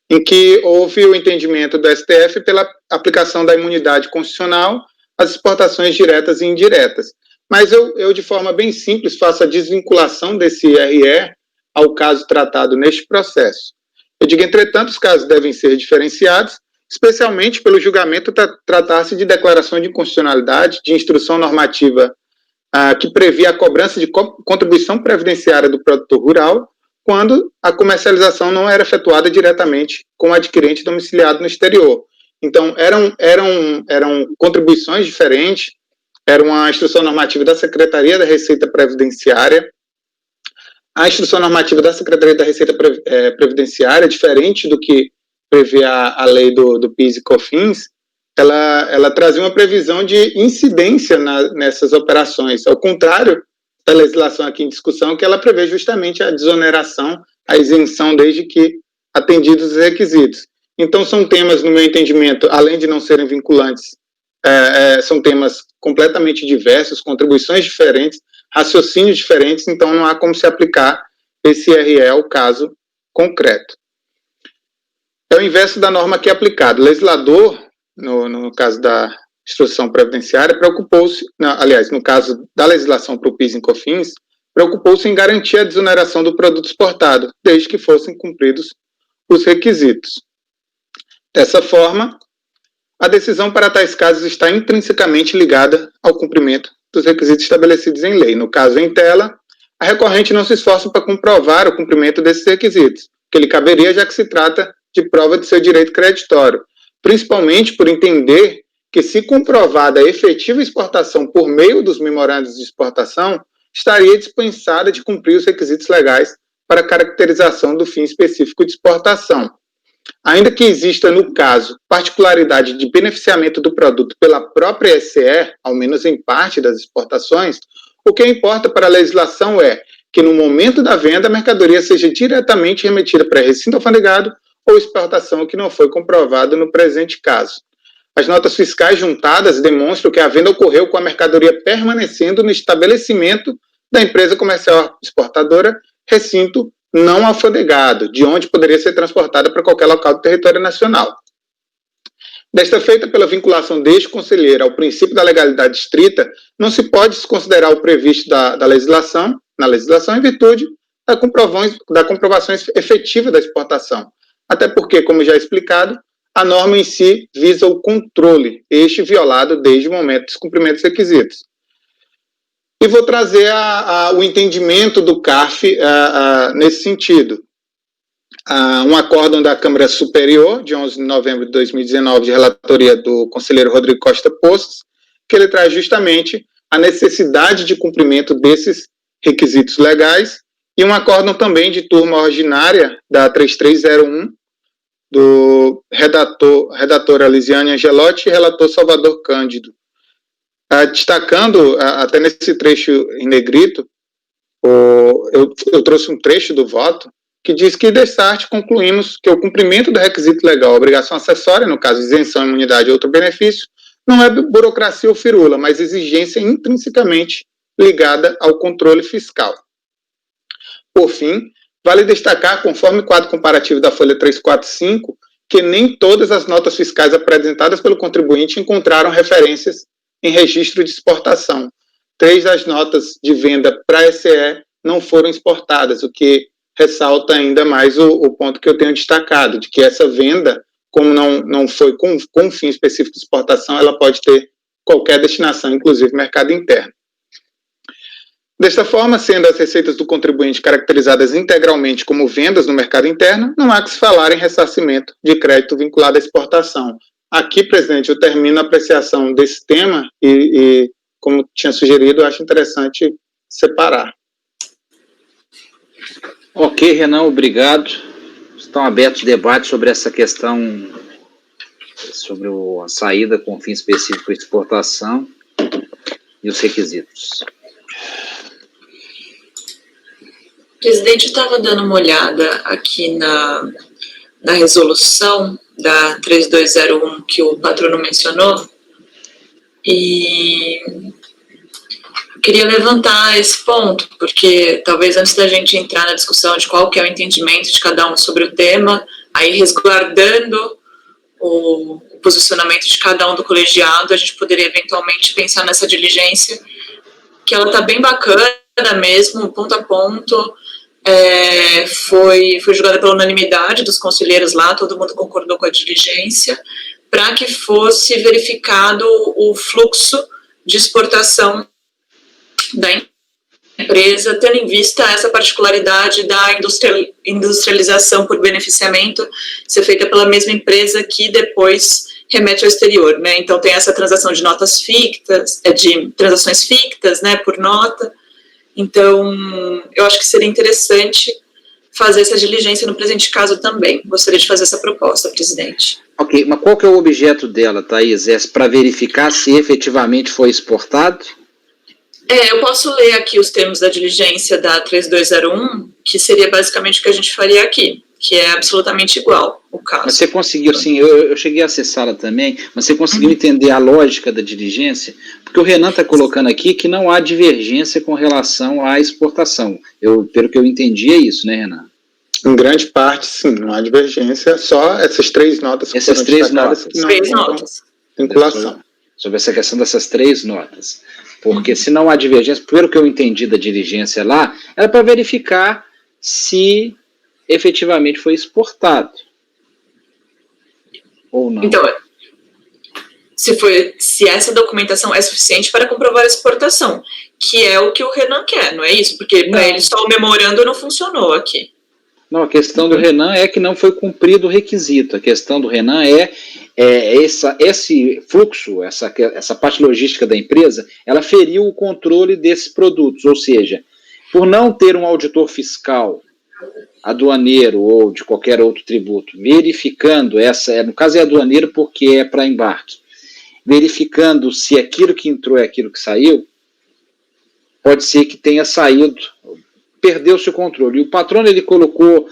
em que houve o entendimento do STF pela aplicação da imunidade constitucional às exportações diretas e indiretas. Mas eu de forma bem simples, faço a desvinculação desse RE ao caso tratado neste processo. Eu digo, entretanto, os casos devem ser diferenciados, especialmente pelo julgamento tratar-se de declaração de inconstitucionalidade, de instrução normativa que previa a cobrança de contribuição previdenciária do produtor rural, quando a comercialização não era efetuada diretamente com o adquirente domiciliado no exterior. Então, eram contribuições diferentes, era uma instrução normativa da Secretaria da Receita Previdenciária. A instrução normativa da Secretaria da Receita Previdenciária, diferente do que prevê a lei do PIS e COFINS, ela trazia uma previsão de incidência nessas operações, ao contrário da legislação aqui em discussão, que ela prevê justamente a desoneração, a isenção, desde que atendidos os requisitos. Então, são temas, no meu entendimento, além de não serem vinculantes, são temas completamente diversos, contribuições diferentes, raciocínios diferentes, então não há como se aplicar esse RE ao caso concreto. É o inverso da norma aqui aplicada. O legislador, no caso da instrução previdenciária, preocupou-se, aliás, no caso da legislação para o PIS e COFINS, preocupou-se em garantir a desoneração do produto exportado, desde que fossem cumpridos os requisitos. Dessa forma, a decisão para tais casos está intrinsecamente ligada ao cumprimento dos requisitos estabelecidos em lei. No caso em tela, a recorrente não se esforça para comprovar o cumprimento desses requisitos, que lhe caberia, já que se trata de prova de seu direito creditório, principalmente por entender que, se comprovada a efetiva exportação por meio dos memorandos de exportação, estaria dispensada de cumprir os requisitos legais para a caracterização do fim específico de exportação. Ainda que exista, no caso, particularidade de beneficiamento do produto pela própria SE, ao menos em parte das exportações, o que importa para a legislação é que, no momento da venda, a mercadoria seja diretamente remetida para recinto alfandegado ou exportação, que não foi comprovado no presente caso. As notas fiscais juntadas demonstram que a venda ocorreu com a mercadoria permanecendo no estabelecimento da empresa comercial exportadora, recinto não alfandegado, de onde poderia ser transportada para qualquer local do território nacional. Desta feita, pela vinculação deste conselheiro ao princípio da legalidade estrita, não se pode desconsiderar o previsto na legislação em virtude da comprovação efetiva da exportação. Até porque, como já explicado, a norma em si visa o controle, este violado desde o momento do descumprimento dos requisitos. E vou trazer o entendimento do CARF nesse sentido. Um acórdão da Câmara Superior, de 11 de novembro de 2019, de relatoria do conselheiro Rodrigo Costa Postos, que ele traz justamente a necessidade de cumprimento desses requisitos legais, e um acórdão também de turma ordinária da 3301, do redatora Lisiane Angelotti e relator Salvador Cândido. Destacando, até nesse trecho em negrito, eu trouxe um trecho do voto, que diz que, dessa arte, concluímos que o cumprimento do requisito legal, obrigação acessória, no caso, isenção, imunidade ou outro benefício, não é burocracia ou firula, mas exigência intrinsecamente ligada ao controle fiscal. Por fim, vale destacar, conforme o quadro comparativo da folha 345, que nem todas as notas fiscais apresentadas pelo contribuinte encontraram referências em registro de exportação. 3 das notas de venda para a SE não foram exportadas, o que ressalta ainda mais o ponto que eu tenho destacado, de que essa venda, como não foi com um fim específico de exportação, ela pode ter qualquer destinação, inclusive mercado interno. Desta forma, sendo as receitas do contribuinte caracterizadas integralmente como vendas no mercado interno, não há que se falar em ressarcimento de crédito vinculado à exportação. Aqui, presidente, eu termino a apreciação desse tema e como tinha sugerido, eu acho interessante separar. Ok, Renan, obrigado. Estão abertos debates sobre essa questão, sobre a saída com fim específico de exportação e os requisitos. Presidente, eu estava dando uma olhada aqui na resolução da 3201 que o patrono mencionou e queria levantar esse ponto, porque talvez antes da gente entrar na discussão de qual que é o entendimento de cada um sobre o tema, aí resguardando o posicionamento de cada um do colegiado, a gente poderia eventualmente pensar nessa diligência, que ela está bem bacana mesmo, ponto a ponto, foi julgada pela unanimidade dos conselheiros lá, todo mundo concordou com a diligência, para que fosse verificado o fluxo de exportação da empresa, tendo em vista essa particularidade da industrialização por beneficiamento ser feita pela mesma empresa que depois remete ao exterior, né? Então tem essa transação de notas fictas, de transações fictas, né, por nota. Então, eu acho que seria interessante fazer essa diligência no presente caso também. Gostaria de fazer essa proposta, presidente. Ok, mas qual que é o objeto dela, Thaís? É para verificar se efetivamente foi exportado? Eu posso ler aqui os termos da diligência da 3201, que seria basicamente o que a gente faria aqui, que é absolutamente igual o caso. Mas você conseguiu, sim, eu cheguei a acessá-la também, mas você conseguiu entender a lógica da diligência? Porque o Renan está colocando aqui que não há divergência com relação à exportação. Pelo que eu entendi, é isso, né, Renan? Em grande parte, sim, não há divergência, só essas 3 notas. Essas 3 notas. Três notas. Vinculação. Sobre essa questão dessas 3 notas. Porque se não há divergência, pelo que eu entendi da diligência lá, era para verificar se efetivamente foi exportado. Ou não. Então, se essa documentação é suficiente para comprovar a exportação, que é o que o Renan quer, não é isso? Porque para ele só o memorando não funcionou aqui. Não, a questão do Renan é que não foi cumprido o requisito. A questão do Renan esse fluxo, essa parte logística da empresa, ela feriu o controle desses produtos, ou seja, por não ter um auditor fiscal, aduaneiro ou de qualquer outro tributo, verificando no caso é aduaneiro porque é para embarque, verificando se aquilo que entrou é aquilo que saiu, pode ser que tenha saído, perdeu-se o controle. E o patrono ele colocou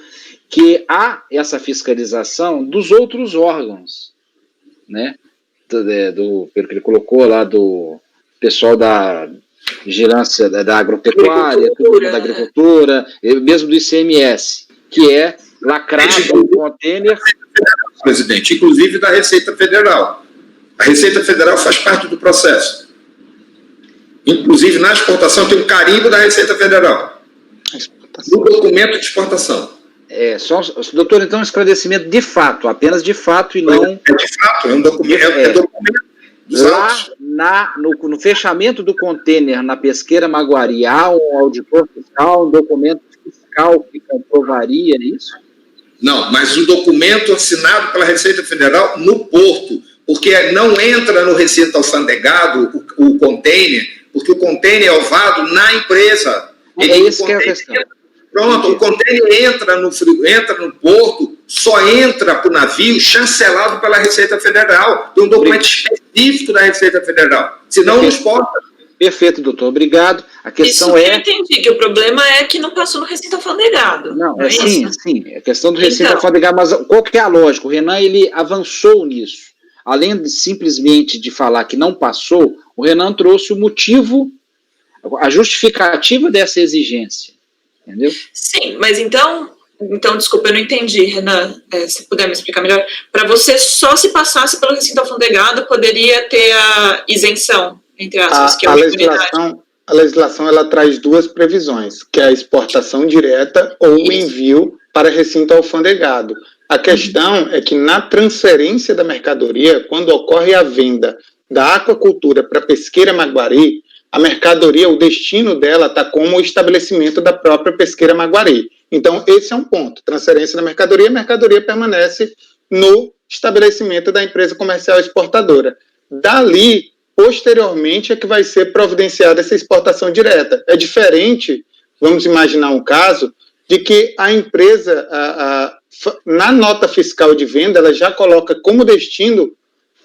que há essa fiscalização dos outros órgãos, né? Pelo que ele colocou lá do pessoal da vigilância da agropecuária, da agricultura, mesmo do ICMS, que é lacrado no contêiner. Presidente, inclusive da Receita Federal. A Receita Federal faz parte do processo. Inclusive, na exportação, tem um carimbo da Receita Federal. No documento de exportação. Doutor, então, um esclarecimento de fato, apenas de fato e não... É de fato, é um documento. Lá no fechamento do contêiner na pesqueira Maguari, há um auditor fiscal, um documento fiscal que comprovaria isso? Não, mas um documento assinado pela Receita Federal no porto, porque não entra no recinto alfandegado o contêiner, porque o contêiner é ovado na empresa. Isso que é a questão. Pronto, o contêiner entra no porto, só entra para o navio chancelado pela Receita Federal. Tem um documento específico da Receita Federal. Senão não exporta. Perfeito, doutor. Obrigado. A questão isso que eu entendi, que o problema é que não passou no recinto alfandegado. Não, sim. A questão do recinto alfandegado, mas qual que é a lógica? O Renan, ele avançou nisso. Além de simplesmente de falar que não passou, o Renan trouxe o motivo, a justificativa dessa exigência. Entendeu? Sim, mas então, desculpa, eu não entendi, Renan, se puder me explicar melhor. Para você, só se passasse pelo recinto alfandegado, poderia ter a isenção, entre aspas, que é a legislação ela traz 2 previsões, que é a exportação direta ou o envio para recinto alfandegado. A questão é que na transferência da mercadoria, quando ocorre a venda da aquacultura para a pesqueira Maguari, a mercadoria, o destino dela está como o estabelecimento da própria pesqueira Maguari. Então, esse é um ponto. Transferência da mercadoria, a mercadoria permanece no estabelecimento da empresa comercial exportadora. Dali, posteriormente, é que vai ser providenciada essa exportação direta. É diferente, vamos imaginar um caso, de que a empresa, na nota fiscal de venda, ela já coloca como destino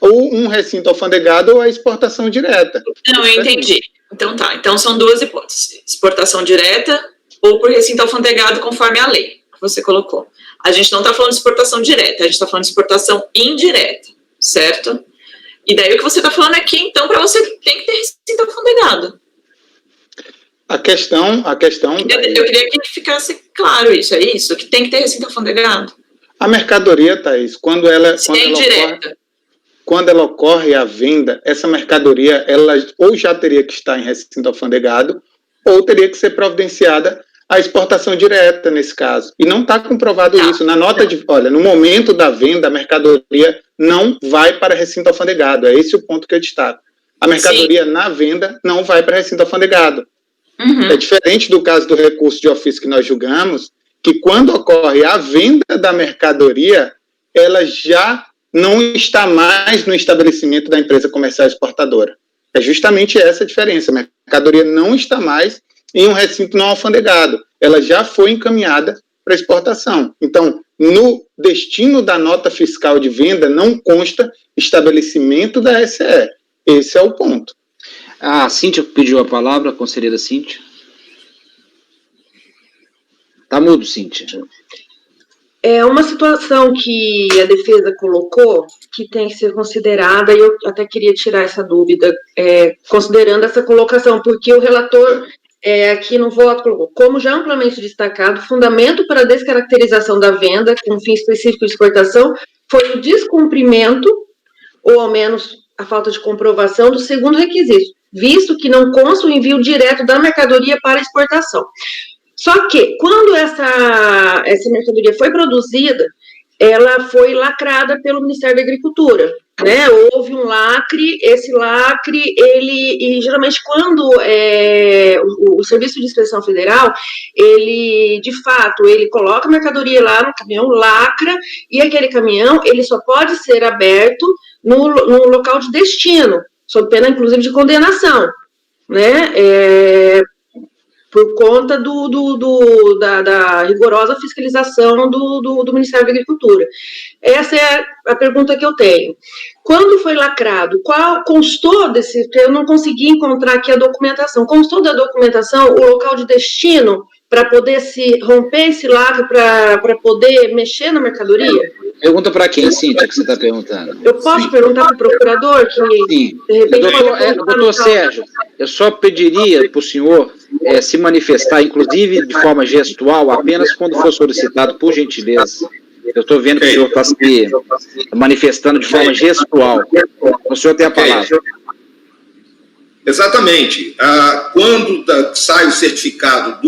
ou um recinto alfandegado ou a exportação direta. Não, eu entendi. Então tá, então são 2 hipóteses. Exportação direta ou por recinto alfandegado, conforme a lei que você colocou. A gente não está falando de exportação direta, a gente está falando de exportação indireta, certo? E daí o que você está falando aqui, então, para você tem que ter recinto alfandegado. A questão... Eu queria que ficasse claro isso, é isso? Que tem que ter recinto alfandegado. A mercadoria, Thaís, quando ela ocorre a venda, essa mercadoria, ela ou já teria que estar em recinto alfandegado, ou teria que ser providenciada a exportação direta nesse caso. E não está comprovado isso. Na nota de, olha, no momento da venda, a mercadoria não vai para recinto alfandegado. É esse o ponto que eu destaco. A mercadoria na venda não vai para recinto alfandegado. É diferente do caso do recurso de ofício que nós julgamos, que quando ocorre a venda da mercadoria, ela já não está mais no estabelecimento da empresa comercial exportadora. É justamente essa a diferença. A mercadoria não está mais em um recinto não alfandegado. Ela já foi encaminhada para exportação. Então, no destino da nota fiscal de venda não consta estabelecimento da SE. Esse é o ponto. A Cíntia pediu a palavra, a conselheira Cíntia. Tá mudo, Cíntia. É uma situação que a defesa colocou que tem que ser considerada, e eu até queria tirar essa dúvida, considerando essa colocação, porque o relator aqui no voto colocou, como já amplamente destacado, fundamento para a descaracterização da venda com fim específico de exportação foi o descumprimento, ou ao menos a falta de comprovação do segundo requisito, visto que não consta o envio direto da mercadoria para exportação. Só que, quando essa mercadoria foi produzida, ela foi lacrada pelo Ministério da Agricultura, né? Houve um lacre, esse lacre, e geralmente quando o Serviço de Inspeção Federal, ele, de fato, ele coloca a mercadoria lá no caminhão, lacra, e aquele caminhão, ele só pode ser aberto no local de destino, sob pena, inclusive, de condenação, né? Por conta da rigorosa fiscalização do Ministério da Agricultura. Essa é a pergunta que eu tenho. Quando foi lacrado, qual constou desse, eu não consegui encontrar aqui a documentação, constou da documentação o local de destino para poder se romper esse lacre, para poder mexer na mercadoria? Pergunta para quem, Cíntia, que você está perguntando? Eu posso perguntar para o procurador? Sim. Doutor Sérgio, eu só pediria para o senhor se manifestar, inclusive de forma gestual, apenas quando for solicitado, por gentileza. Eu estou vendo que o senhor está se manifestando de forma gestual. O senhor tem a palavra. Exatamente. Quando sai o certificado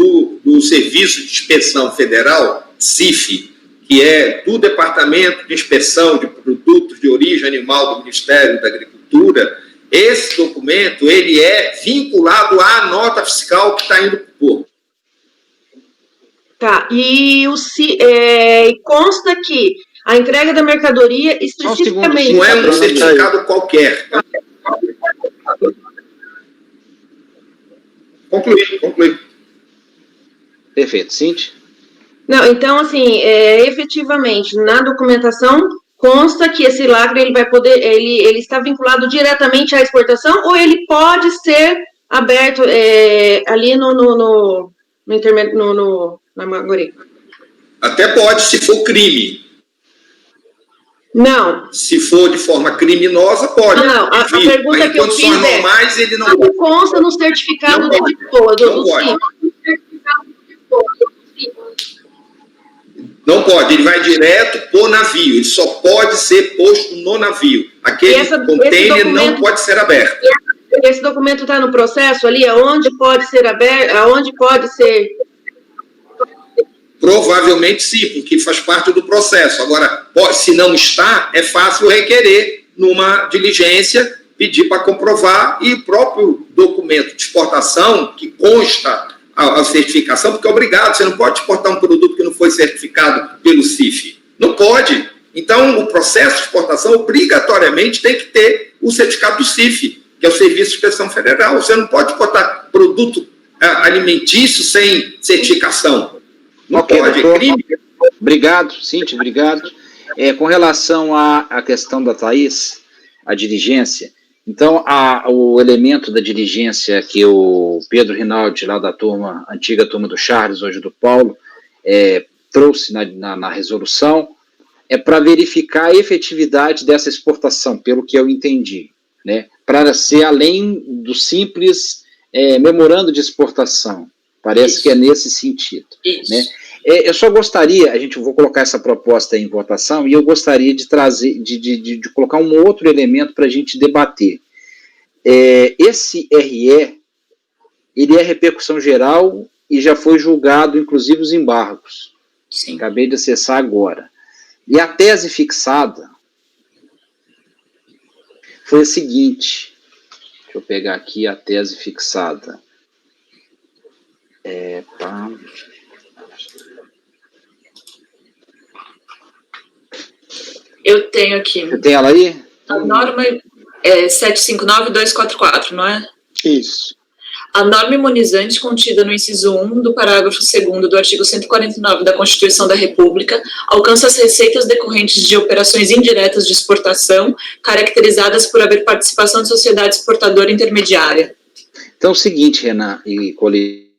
do Serviço de Inspeção Federal, CIF, que é do Departamento de Inspeção de Produtos de Origem Animal do Ministério da Agricultura, esse documento ele é vinculado à nota fiscal que está indo para o porto. Tá, e consta que a entrega da mercadoria especificamente... Não é um certificado qualquer. Concluí. Perfeito. Cíntia? Não, então, assim, efetivamente, na documentação consta que esse lacre ele vai poder, ele está vinculado diretamente à exportação ou ele pode ser aberto ali na Maguari? Até pode, se for crime. Não. Se for de forma criminosa, pode. Não, a pergunta que eu fiz normais, ele não pode. Consta no certificado do CIF. Não pode, ele vai direto pro navio, ele só pode ser posto no navio. Aquele container não pode ser aberto. Esse documento está no processo ali, aonde pode ser aberto, aonde pode ser... Provavelmente sim, porque faz parte do processo. Agora, se não está, é fácil requerer numa diligência, pedir para comprovar, e o próprio documento de exportação, que consta a certificação, porque é obrigado, você não pode exportar um produto que não foi certificado pelo CIF. Não pode. Então, o processo de exportação, obrigatoriamente, tem que ter o certificado do CIF, que é o Serviço de Inspeção Federal. Você não pode exportar produto alimentício sem certificação. Não pode, é crime. Obrigado, Cíntia, obrigado. Com relação à questão da Thaís, a diligência, então, o elemento da diligência que o Pedro Rinaldi, lá da antiga turma do Charles, hoje do Paulo, trouxe na resolução, é para verificar a efetividade dessa exportação, pelo que eu entendi, né? Para ser além do simples memorando de exportação. Parece que é nesse sentido. Né? Eu só gostaria, vou colocar essa proposta em votação, e eu gostaria de trazer, de colocar um outro elemento para a gente debater. Esse RE, ele é repercussão geral, e já foi julgado, inclusive, os embargos. Sim. Acabei de acessar agora. E a tese fixada foi a seguinte, deixa eu pegar aqui a tese fixada. Eu tenho aqui. Você tem ela aí? A norma é 759.244, não é? Isso. A norma imunizante contida no inciso 1 do parágrafo 2º do artigo 149 da Constituição da República alcança as receitas decorrentes de operações indiretas de exportação, caracterizadas por haver participação de sociedade exportadora intermediária. Então é o seguinte, Renan e Colli,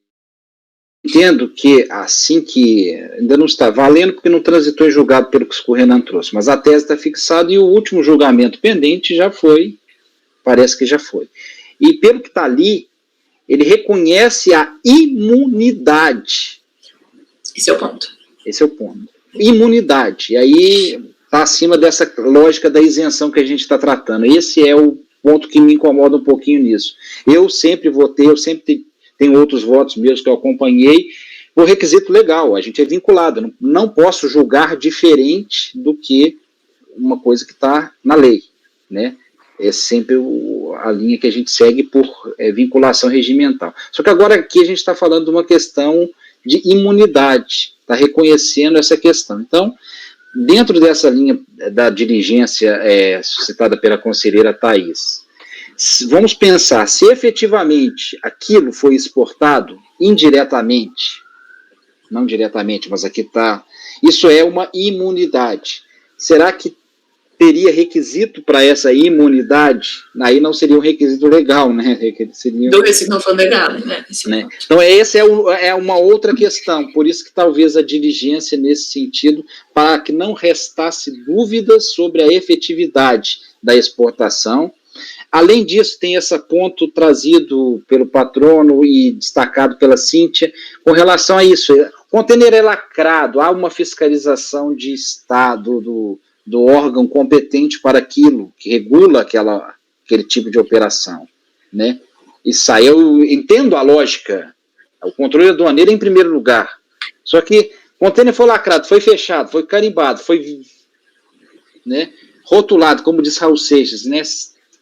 entendo que assim que ainda não está valendo, porque não transitou em julgado pelo que o Renan trouxe, mas a tese está fixada e o último julgamento pendente já foi, parece que já foi. E pelo que está ali, ele reconhece a imunidade. Esse é o ponto. Esse é o ponto. Imunidade. E aí está acima dessa lógica da isenção que a gente está tratando. Esse é o ponto que me incomoda um pouquinho nisso. Eu sempre votei, eu sempre tenho outros votos meus que eu acompanhei, por requisito legal. A gente é vinculado. Não posso julgar diferente do que uma coisa que está na lei, né? É sempre a linha que a gente segue por vinculação regimental. Só que agora aqui a gente está falando de uma questão de imunidade, está reconhecendo essa questão. Então, dentro dessa linha da diligência suscitada pela conselheira Thaís, vamos pensar se efetivamente aquilo foi exportado indiretamente, não diretamente, mas aqui está, isso é uma imunidade. Será que teria requisito para essa imunidade? Aí não seria um requisito legal, né? Seria... Se não for negado, né? Então, essa é uma outra questão, por isso que talvez a diligência nesse sentido, para que não restasse dúvidas sobre a efetividade da exportação. Além disso, tem esse ponto trazido pelo patrono e destacado pela Cíntia, com relação a isso. O contêiner é lacrado, há uma fiscalização de Estado, do órgão competente para aquilo, que regula aquele tipo de operação, né? Isso aí, eu entendo a lógica, o controle aduaneiro em primeiro lugar, só que o contêiner foi lacrado, foi fechado, foi carimbado, foi, né, rotulado, como diz Raul Seixas, né,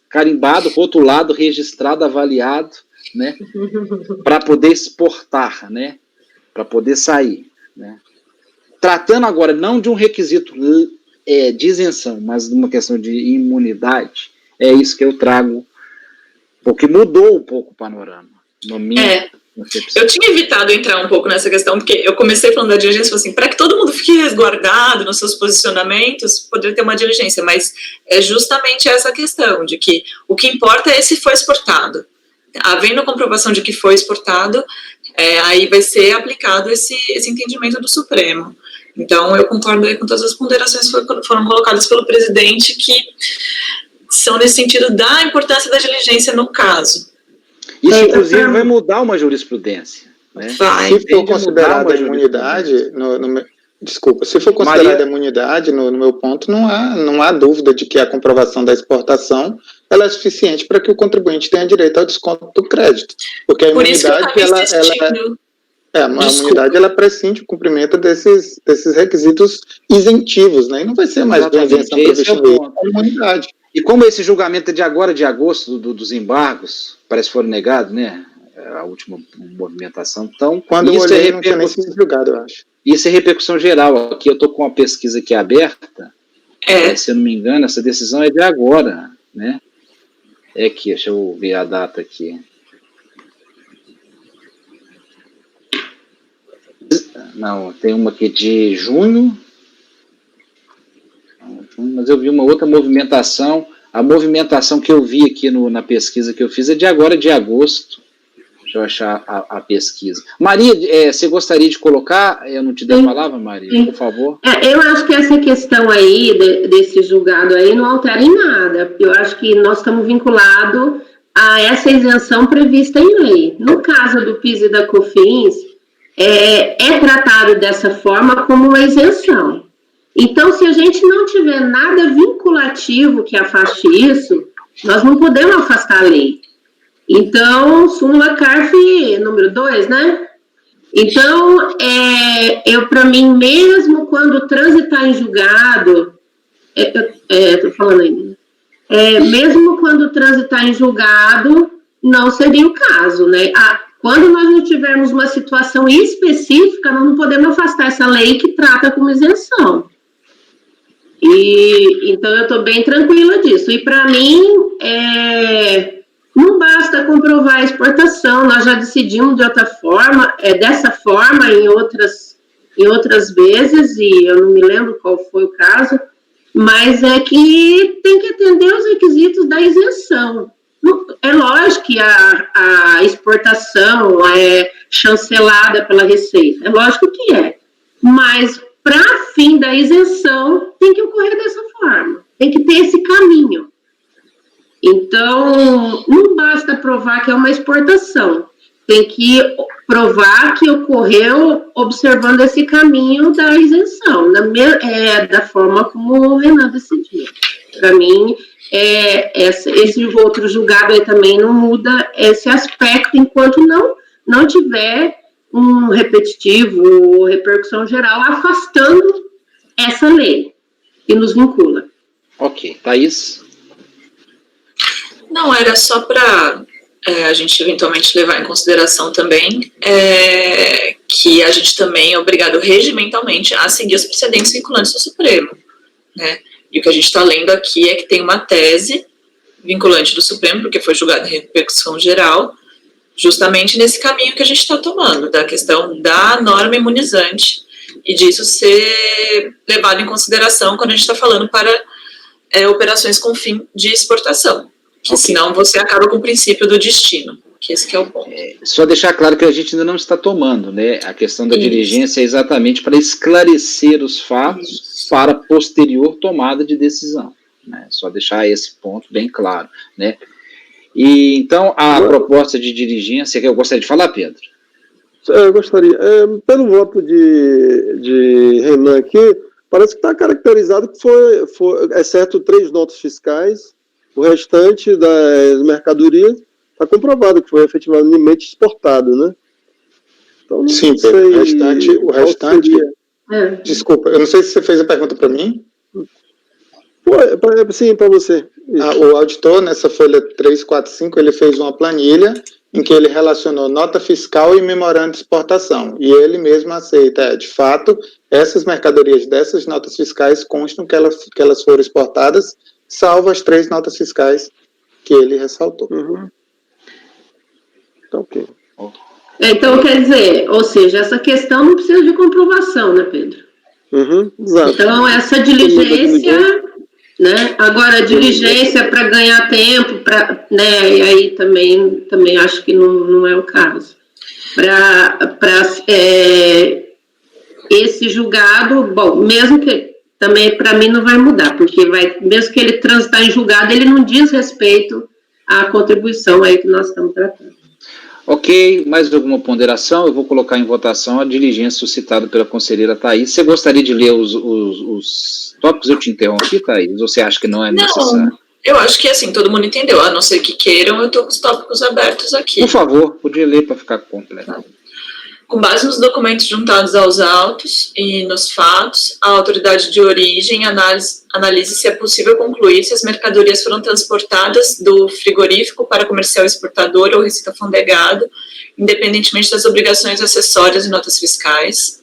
carimbado, rotulado, registrado, avaliado, né, para poder exportar, né, para poder sair, né. Tratando agora não de um requisito de isenção, mas de uma questão de imunidade, é isso que eu trago, porque mudou um pouco o panorama. Eu tinha evitado entrar um pouco nessa questão, porque eu comecei falando da diligência, assim, para que todo mundo fique resguardado nos seus posicionamentos, poderia ter uma diligência, mas é justamente essa questão, de que o que importa é se foi exportado. Havendo a comprovação de que foi exportado, aí vai ser aplicado esse entendimento do Supremo. Então, eu concordo aí com todas as ponderações que foram colocadas pelo presidente, que são nesse sentido da importância da diligência no caso. Isso, inclusive, vai mudar uma jurisprudência, né? Se for considerada a imunidade, se for considerada a imunidade, no meu ponto, não há dúvida de que a comprovação da exportação ela é suficiente para que o contribuinte tenha direito ao desconto do crédito. Porque a imunidade, a imunidade, ela prescinde o cumprimento desses requisitos isentivos, né? E não vai ser mais uma isenção para o investidor, é a imunidade. E como esse julgamento é de agora, de agosto, dos embargos, parece que foram negados, né? A última movimentação. Então, quando eu olhei, não tinha nem sido julgado, eu acho. Isso é repercussão geral. Aqui eu estou com uma pesquisa aqui aberta. Se eu não me engano, essa decisão é de agora, né? É aqui, deixa eu ver a data aqui. Não, tem uma aqui de junho, mas eu vi uma outra movimentação. A movimentação que eu vi aqui na pesquisa que eu fiz é de agora, de agosto. Deixa eu achar a pesquisa. Maria, você gostaria de colocar? Eu não te dei a palavra, Maria, por favor. Eu acho que essa questão aí, desse julgado aí, não altera em nada. Eu acho que nós estamos vinculados a essa isenção prevista em lei. No caso do PIS e da COFINS, é tratado dessa forma como uma isenção. Então, se a gente não tiver nada vinculativo que afaste isso, nós não podemos afastar a lei. Então, súmula CARF número 2, né? Então, para mim, mesmo quando transitar em julgado, estou falando ainda, mesmo quando transitar em julgado, não seria o caso, né? Quando nós não tivermos uma situação específica, nós não podemos afastar essa lei que trata como isenção. Então, eu estou bem tranquila disso. E, para mim, não basta comprovar a exportação, nós já decidimos de outra forma, dessa forma em outras vezes, e eu não me lembro qual foi o caso, mas é que tem que atender os requisitos da isenção. É lógico que a exportação é chancelada pela Receita, é lógico que é, mas para fim da isenção tem que ocorrer dessa forma, tem que ter esse caminho. Então, não basta provar que é uma exportação, tem que provar que ocorreu observando esse caminho da isenção, da forma como o Renan decidiu. Para mim, esse outro julgado aí também não muda esse aspecto, enquanto não tiver um repetitivo ou repercussão geral afastando essa lei que nos vincula. Ok. Thaís? Não, era só para a gente eventualmente levar em consideração também que a gente também é obrigado regimentalmente a seguir os precedentes vinculantes do Supremo, né? E o que a gente está lendo aqui é que tem uma tese vinculante do Supremo, porque foi julgada em repercussão geral, justamente nesse caminho que a gente está tomando, da questão da norma imunizante, e disso ser levado em consideração quando a gente está falando para operações com fim de exportação, que senão você acaba com o princípio do destino, que esse que é o ponto. Só deixar claro que a gente ainda não está tomando, né? A questão da diligência é exatamente para esclarecer os fatos para posterior tomada de decisão, né? Só deixar esse ponto bem claro, né? E então a proposta de diligência que eu gostaria de falar, Pedro. Eu gostaria, pelo voto de Renan aqui, parece que está caracterizado que foi, exceto 3 notas fiscais, o restante das mercadorias está comprovado que foi efetivamente exportado, né? Então, sim, Pedro, o restante desculpa, eu não sei se você fez a pergunta para mim. Sim, para você. O auditor, nessa folha 345, ele fez uma planilha em que ele relacionou nota fiscal e memorando de exportação. E ele mesmo aceita, de fato, essas mercadorias dessas notas fiscais constam que elas foram exportadas, salvo as 3 notas fiscais que ele ressaltou. Uhum. Então, ok. Então, quer dizer, ou seja, essa questão não precisa de comprovação, né, Pedro? Uhum, exato. Então, essa diligência, né? Agora, a diligência para ganhar tempo, né? E aí também acho que não é o caso. Esse julgado, bom, mesmo que também para mim não vai mudar, porque mesmo que ele transitar em julgado, ele não diz respeito à contribuição aí que nós estamos tratando. Ok, mais alguma ponderação? Eu vou colocar em votação a diligência suscitada pela conselheira Thaís. Você gostaria de ler os tópicos? Eu te interrompi, Thaís? Ou você acha que não é necessário? Não, eu acho que assim, todo mundo entendeu. A não ser que queiram, eu estou com os tópicos abertos aqui. Por favor, podia ler para ficar completo. Com base nos documentos juntados aos autos e nos fatos, a autoridade de origem analise se é possível concluir se as mercadorias foram transportadas do frigorífico para comercial exportador ou receita fondegado, independentemente das obrigações acessórias e notas fiscais.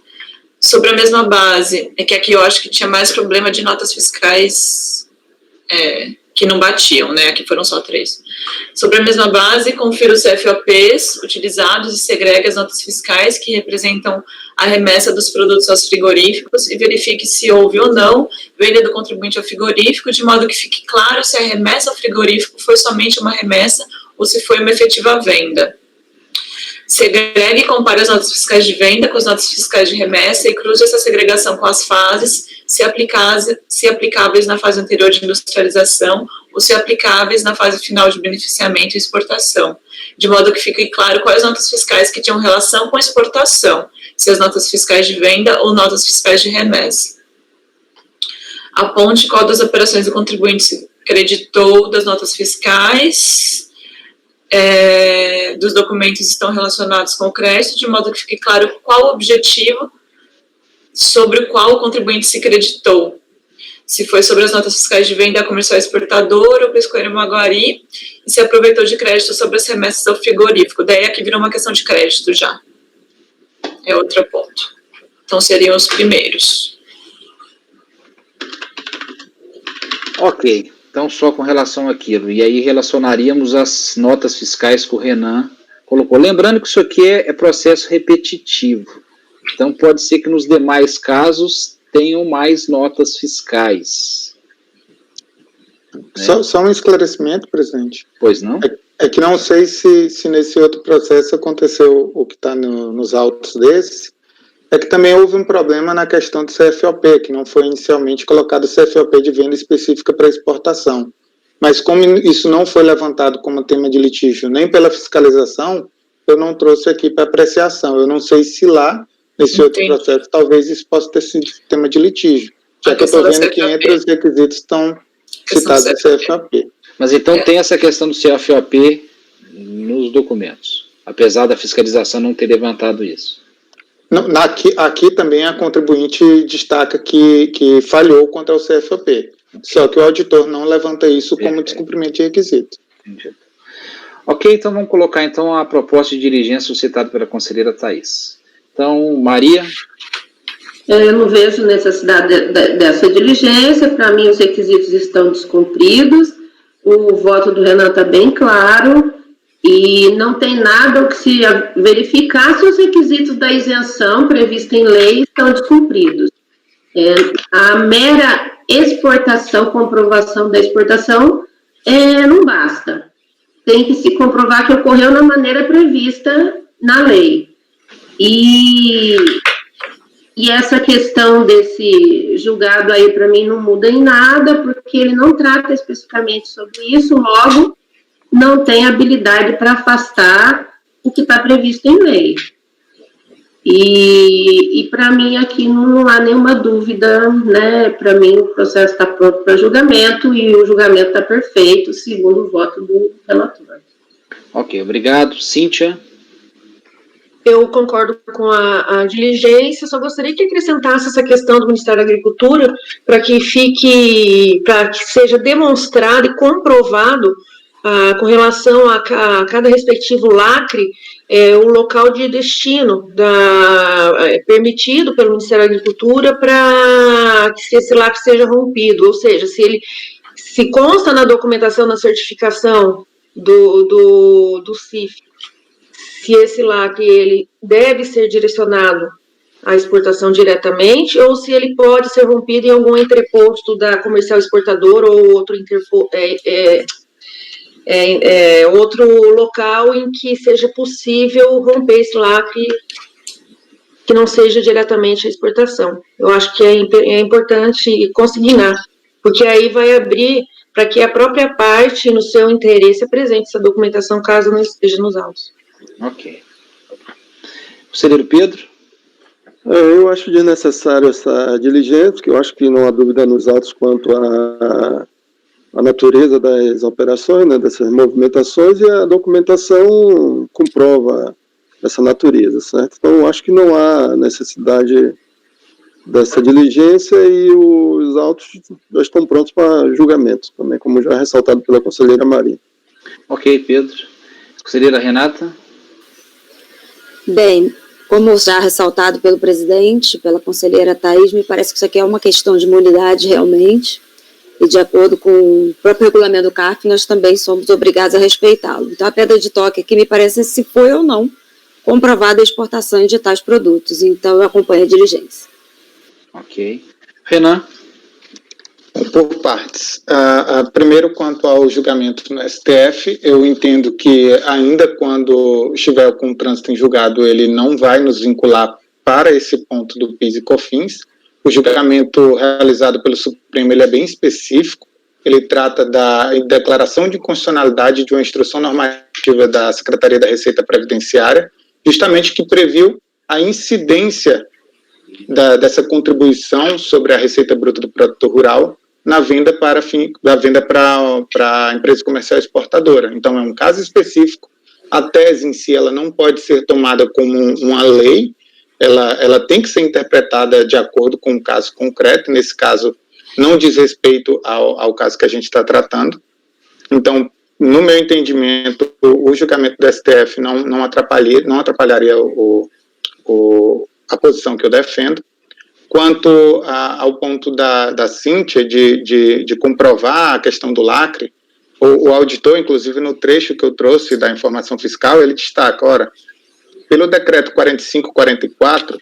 Sobre a mesma base, é que aqui eu acho que tinha mais problema de notas fiscais que não batiam, né? Aqui foram só 3. Sobre a mesma base, confira os CFOPs utilizados e segrega as notas fiscais que representam a remessa dos produtos aos frigoríficos e verifique se houve ou não venda do contribuinte ao frigorífico, de modo que fique claro se a remessa ao frigorífico foi somente uma remessa ou se foi uma efetiva venda. Segregue e compare as notas fiscais de venda com as notas fiscais de remessa e cruze essa segregação com as fases, se aplicáveis na fase anterior de industrialização ou se aplicáveis na fase final de beneficiamento e exportação, de modo que fique claro quais notas fiscais que tinham relação com a exportação, se as notas fiscais de venda ou notas fiscais de remessa. Aponte qual das operações o contribuinte creditou das notas fiscais. dos documentos estão relacionados com o crédito, de modo que fique claro qual o objetivo sobre o qual o contribuinte se creditou. Se foi sobre as notas fiscais de venda comercial exportadora ou pescoeiro Maguari, e se aproveitou de crédito sobre as remessas ao frigorífico. Daí aqui virou uma questão de crédito já. É outro ponto. Então seriam os primeiros. Ok, então só com relação àquilo. E aí relacionaríamos as notas fiscais que o Renan colocou. Lembrando que isso aqui é processo repetitivo. Então pode ser que nos demais casos tenham mais notas fiscais. Só um esclarecimento, presidente. Pois não? É que não sei se nesse outro processo aconteceu o que está nos autos desses. É que também houve um problema na questão do CFOP, que não foi inicialmente colocado CFOP de venda específica para exportação. Mas como isso não foi levantado como tema de litígio nem pela fiscalização, eu não trouxe aqui para apreciação. Eu não sei se lá, nesse outro processo, talvez isso possa ter sido tema de litígio, já que eu estou vendo que entre os requisitos estão citados o CFOP. Mas então tem essa questão do CFOP nos documentos, apesar da fiscalização não ter levantado isso. Não, aqui também a contribuinte destaca que falhou contra o CFOP, só que o auditor não levanta isso como descumprimento de requisito. Entendi. Ok, então vamos colocar então a proposta de diligência citada pela conselheira Thaís. Então, Maria? Eu não vejo necessidade dessa diligência, para mim os requisitos estão descumpridos, o voto do Renan está bem claro, e não tem nada o que se verificar se os requisitos da isenção prevista em lei estão descumpridos. A mera exportação, comprovação da exportação, não basta. Tem que se comprovar que ocorreu na maneira prevista na lei. E essa questão desse julgado aí, para mim, não muda em nada, porque ele não trata especificamente sobre isso, logo, não tem habilidade para afastar o que está previsto em lei. E para mim, aqui não há nenhuma dúvida, né? Para mim, o processo está pronto para julgamento e o julgamento está perfeito, segundo o voto do relator. Ok, obrigado. Cíntia? Eu concordo com a diligência, só gostaria que acrescentasse essa questão do Ministério da Agricultura para que seja demonstrado e comprovado com relação a cada respectivo lacre, o local de destino permitido pelo Ministério da Agricultura para que esse lacre seja rompido, ou seja, se consta na documentação, na certificação do CIF, se esse lacre ele deve ser direcionado à exportação diretamente, ou se ele pode ser rompido em algum entreposto da comercial exportadora ou outro outro local em que seja possível romper esse lacre que não seja diretamente a exportação. Eu acho que é importante consignar, porque aí vai abrir para que a própria parte, no seu interesse, apresente essa documentação, caso não esteja nos autos. Ok. Conselheiro Pedro? Eu acho desnecessário essa diligência, porque eu acho que não há dúvida nos autos quanto à natureza das operações, né, dessas movimentações, e a documentação comprova essa natureza, certo? Então, eu acho que não há necessidade dessa diligência e os autos já estão prontos para julgamento, também, como já ressaltado pela conselheira Maria. Ok, Pedro. Conselheira Renata? Bem, como já ressaltado pelo presidente, pela conselheira Thaís, me parece que isso aqui é uma questão de imunidade realmente, e de acordo com o próprio regulamento do CARF, nós também somos obrigados a respeitá-lo. Então, a pedra de toque aqui me parece se foi ou não comprovada a exportação de tais produtos. Então, eu acompanho a diligência. Ok. Renan? Por partes. Primeiro, quanto ao julgamento no STF, eu entendo que ainda quando estiver com o trânsito em julgado, ele não vai nos vincular para esse ponto do PIS e COFINS. O julgamento realizado pelo Supremo ele é bem específico, ele trata da declaração de constitucionalidade de uma instrução normativa da Secretaria da Receita Previdenciária, justamente que previu a incidência dessa contribuição sobre a receita bruta do produtor rural na venda para a empresa comercial exportadora. Então, é um caso específico. A tese em si, ela não pode ser tomada como uma lei, ela tem que ser interpretada de acordo com o caso concreto. Nesse caso, não diz respeito ao caso que a gente está tratando. Então, no meu entendimento, o julgamento do STF não atrapalharia a posição que eu defendo. Quanto ao ponto da Cíntia de comprovar a questão do lacre, o auditor, inclusive no trecho que eu trouxe da informação fiscal, ele destaca, ora, pelo decreto 4544,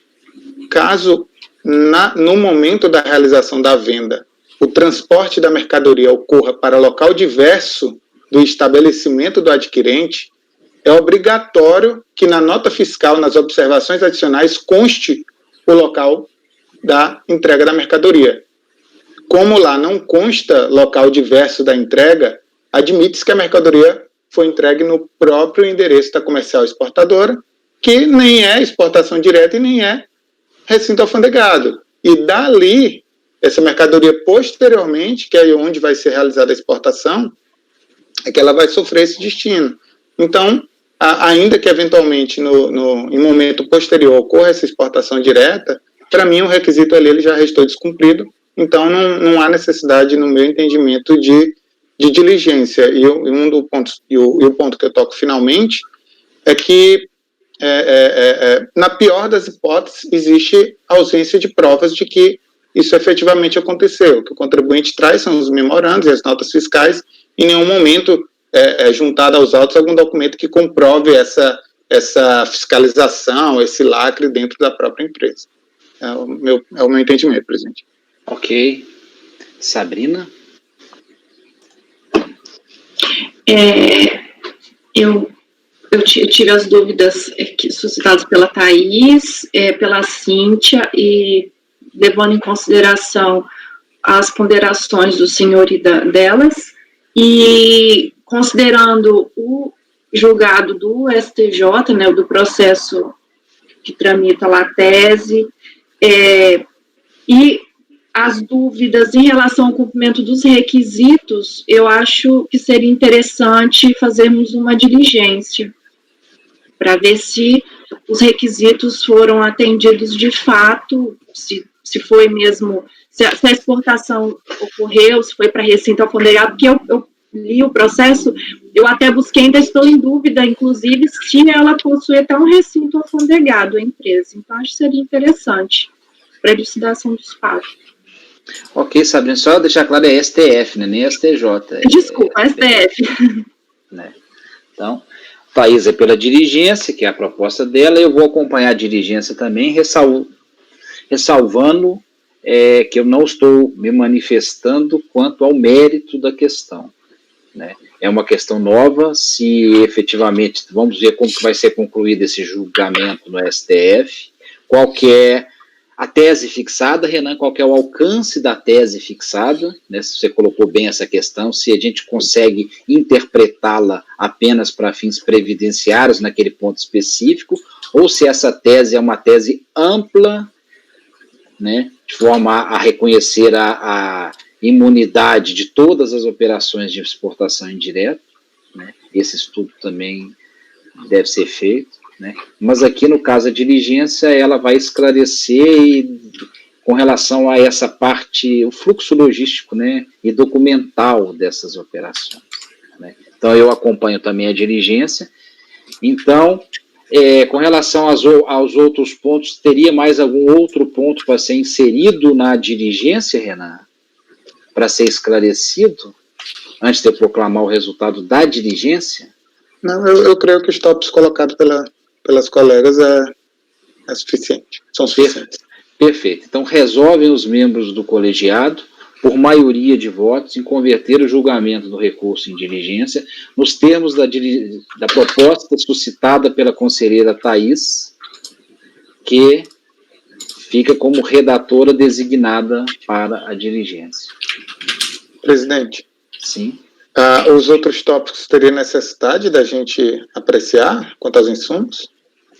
caso no momento da realização da venda, o transporte da mercadoria ocorra para local diverso do estabelecimento do adquirente, é obrigatório que na nota fiscal, nas observações adicionais, conste o local da entrega da mercadoria. Como lá não consta local diverso da entrega, admite-se que a mercadoria foi entregue no próprio endereço da comercial exportadora, que nem é exportação direta e nem é recinto alfandegado. E dali, essa mercadoria posteriormente, que é onde vai ser realizada a exportação, é que ela vai sofrer esse destino. Então, ainda que eventualmente em momento posterior ocorra essa exportação direta, para mim o requisito ali ele já restou descumprido, então não há necessidade, no meu entendimento, de diligência. E o ponto que eu toco finalmente é que, na pior das hipóteses, existe ausência de provas de que isso efetivamente aconteceu. O que o contribuinte traz são os memorandos e as notas fiscais, em nenhum momento juntado aos autos algum documento que comprove essa fiscalização, esse lacre dentro da própria empresa. É o meu entendimento, presidente. Ok. Sabrina? Eu tiro as dúvidas suscitadas pela Thaís, pela Cíntia, e levando em consideração as ponderações do senhor e delas, e considerando o julgado do STJ, né, do processo que tramita lá a tese, e as dúvidas em relação ao cumprimento dos requisitos, eu acho que seria interessante fazermos uma diligência para ver se os requisitos foram atendidos de fato, se foi mesmo, se a exportação ocorreu, se foi para recinto alfandegado, porque eu li o processo, eu até busquei, ainda estou em dúvida, inclusive, se ela possui até um recinto alfandegado, a empresa. Então, acho que seria interessante para a elucidação dos fatos. Ok, Sabrina, só deixar claro, é STF, né, nem STJ. Desculpa, STF. Né? Então, Thaís é pela diligência, que é a proposta dela, eu vou acompanhar a diligência também, ressalvando que eu não estou me manifestando quanto ao mérito da questão. Né? É uma questão nova, se efetivamente, vamos ver como que vai ser concluído esse julgamento no STF, qual que é a tese fixada, Renan, qual que é o alcance da tese fixada, né? Você colocou bem essa questão, se a gente consegue interpretá-la apenas para fins previdenciários naquele ponto específico, ou se essa tese é uma tese ampla, né, de forma a reconhecer a imunidade de todas as operações de exportação indireta, né? Esse estudo também deve ser feito, né? Mas aqui no caso a diligência ela vai esclarecer com relação a essa parte, o fluxo logístico, né, e documental dessas operações, né? Então eu acompanho também a diligência. Então, com relação aos outros pontos, teria mais algum outro ponto para ser inserido na diligência, Renan? Para ser esclarecido, antes de eu proclamar o resultado da diligência? Não, eu creio que os tópicos colocados pelas colegas é suficiente, são suficientes. Perfeito. Então, resolvem os membros do colegiado, por maioria de votos, em converter o julgamento do recurso em diligência nos termos da proposta suscitada pela conselheira Thaís, que fica como redatora designada para a diligência. Presidente. Sim. Os outros tópicos teriam necessidade da gente apreciar quanto aos insumos?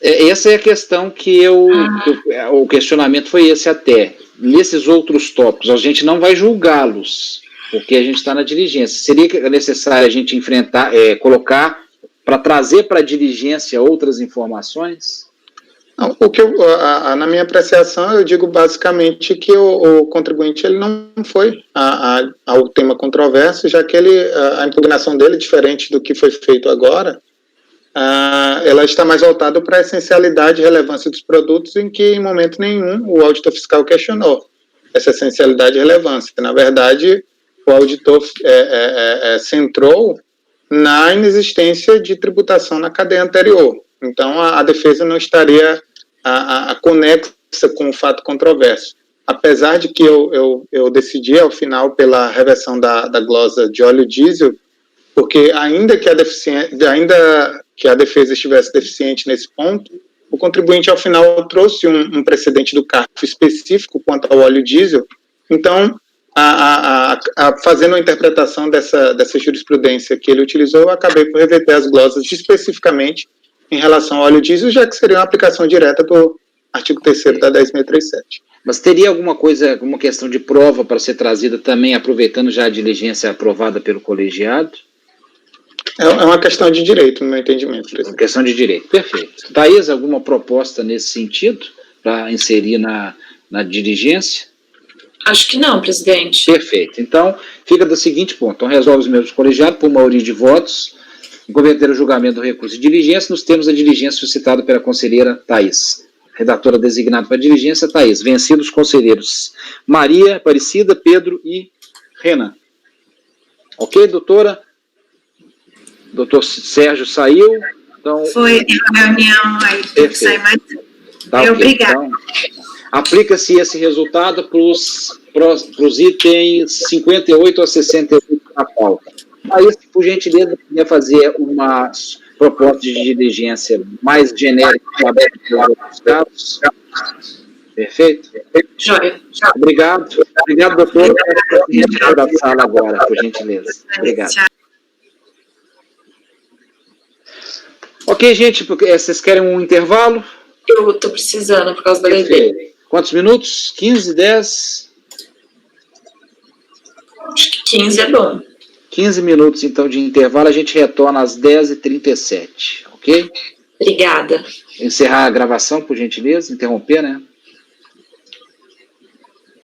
Essa é a questão que o questionamento foi esse até. nesses outros tópicos, a gente não vai julgá-los, porque a gente está na diligência. Seria necessário a gente enfrentar, colocar, para trazer para a diligência outras informações? Não, na minha apreciação, eu digo basicamente que o contribuinte ele não foi ao tema controverso, já que a impugnação dele, diferente do que foi feito agora, ela está mais voltada para a essencialidade e relevância dos produtos, em que em momento nenhum o auditor fiscal questionou essa essencialidade e relevância. Na verdade, o auditor centrou na inexistência de tributação na cadeia anterior. Então, a defesa não estaria conexa com o fato controverso. Apesar de que eu decidi, ao final, pela reversão da glosa de óleo diesel, porque ainda que a defesa estivesse deficiente nesse ponto, o contribuinte, ao final, trouxe um precedente do CARF específico quanto ao óleo diesel. Então, fazendo a interpretação dessa jurisprudência que ele utilizou, eu acabei por reverter as glosas especificamente em relação ao óleo diesel, já que seria uma aplicação direta do artigo 3º da 10.637. Mas teria alguma questão de prova para ser trazida também, aproveitando já a diligência aprovada pelo colegiado? É uma questão de direito, no meu entendimento, presidente. Uma questão de direito, perfeito. Thaís, alguma proposta nesse sentido, para inserir na diligência? Acho que não, presidente. Perfeito. Então, fica do seguinte ponto. Então, resolve os membros do colegiado, por maioria de votos, converter o julgamento do recurso de diligência nos termos da diligência suscitada pela conselheira Thaís. Redatora designada para a diligência, Thaís. Vencidos os conselheiros Maria, Aparecida, Pedro e Renan. Ok, doutora? Doutor Sérgio saiu. Então, foi uma reunião, aí teve que sair mais. Tá, okay. Obrigada. Então, aplica-se esse resultado para os itens 58 a 68 da pauta. Aí, por gentileza, eu queria fazer uma proposta de diligência mais genérica para os casos. Perfeito? Joia. Obrigado. Obrigado, doutor. Retiro da sala agora, por gentileza. Obrigado. Ok, gente, vocês querem um intervalo? Eu estou precisando, por causa da lei. Quantos minutos? 15, 10? Acho que 15 é bom. 15 minutos, então, de intervalo. A gente retorna às 10h37, ok? Obrigada. Encerrar a gravação, por gentileza. Interromper, né?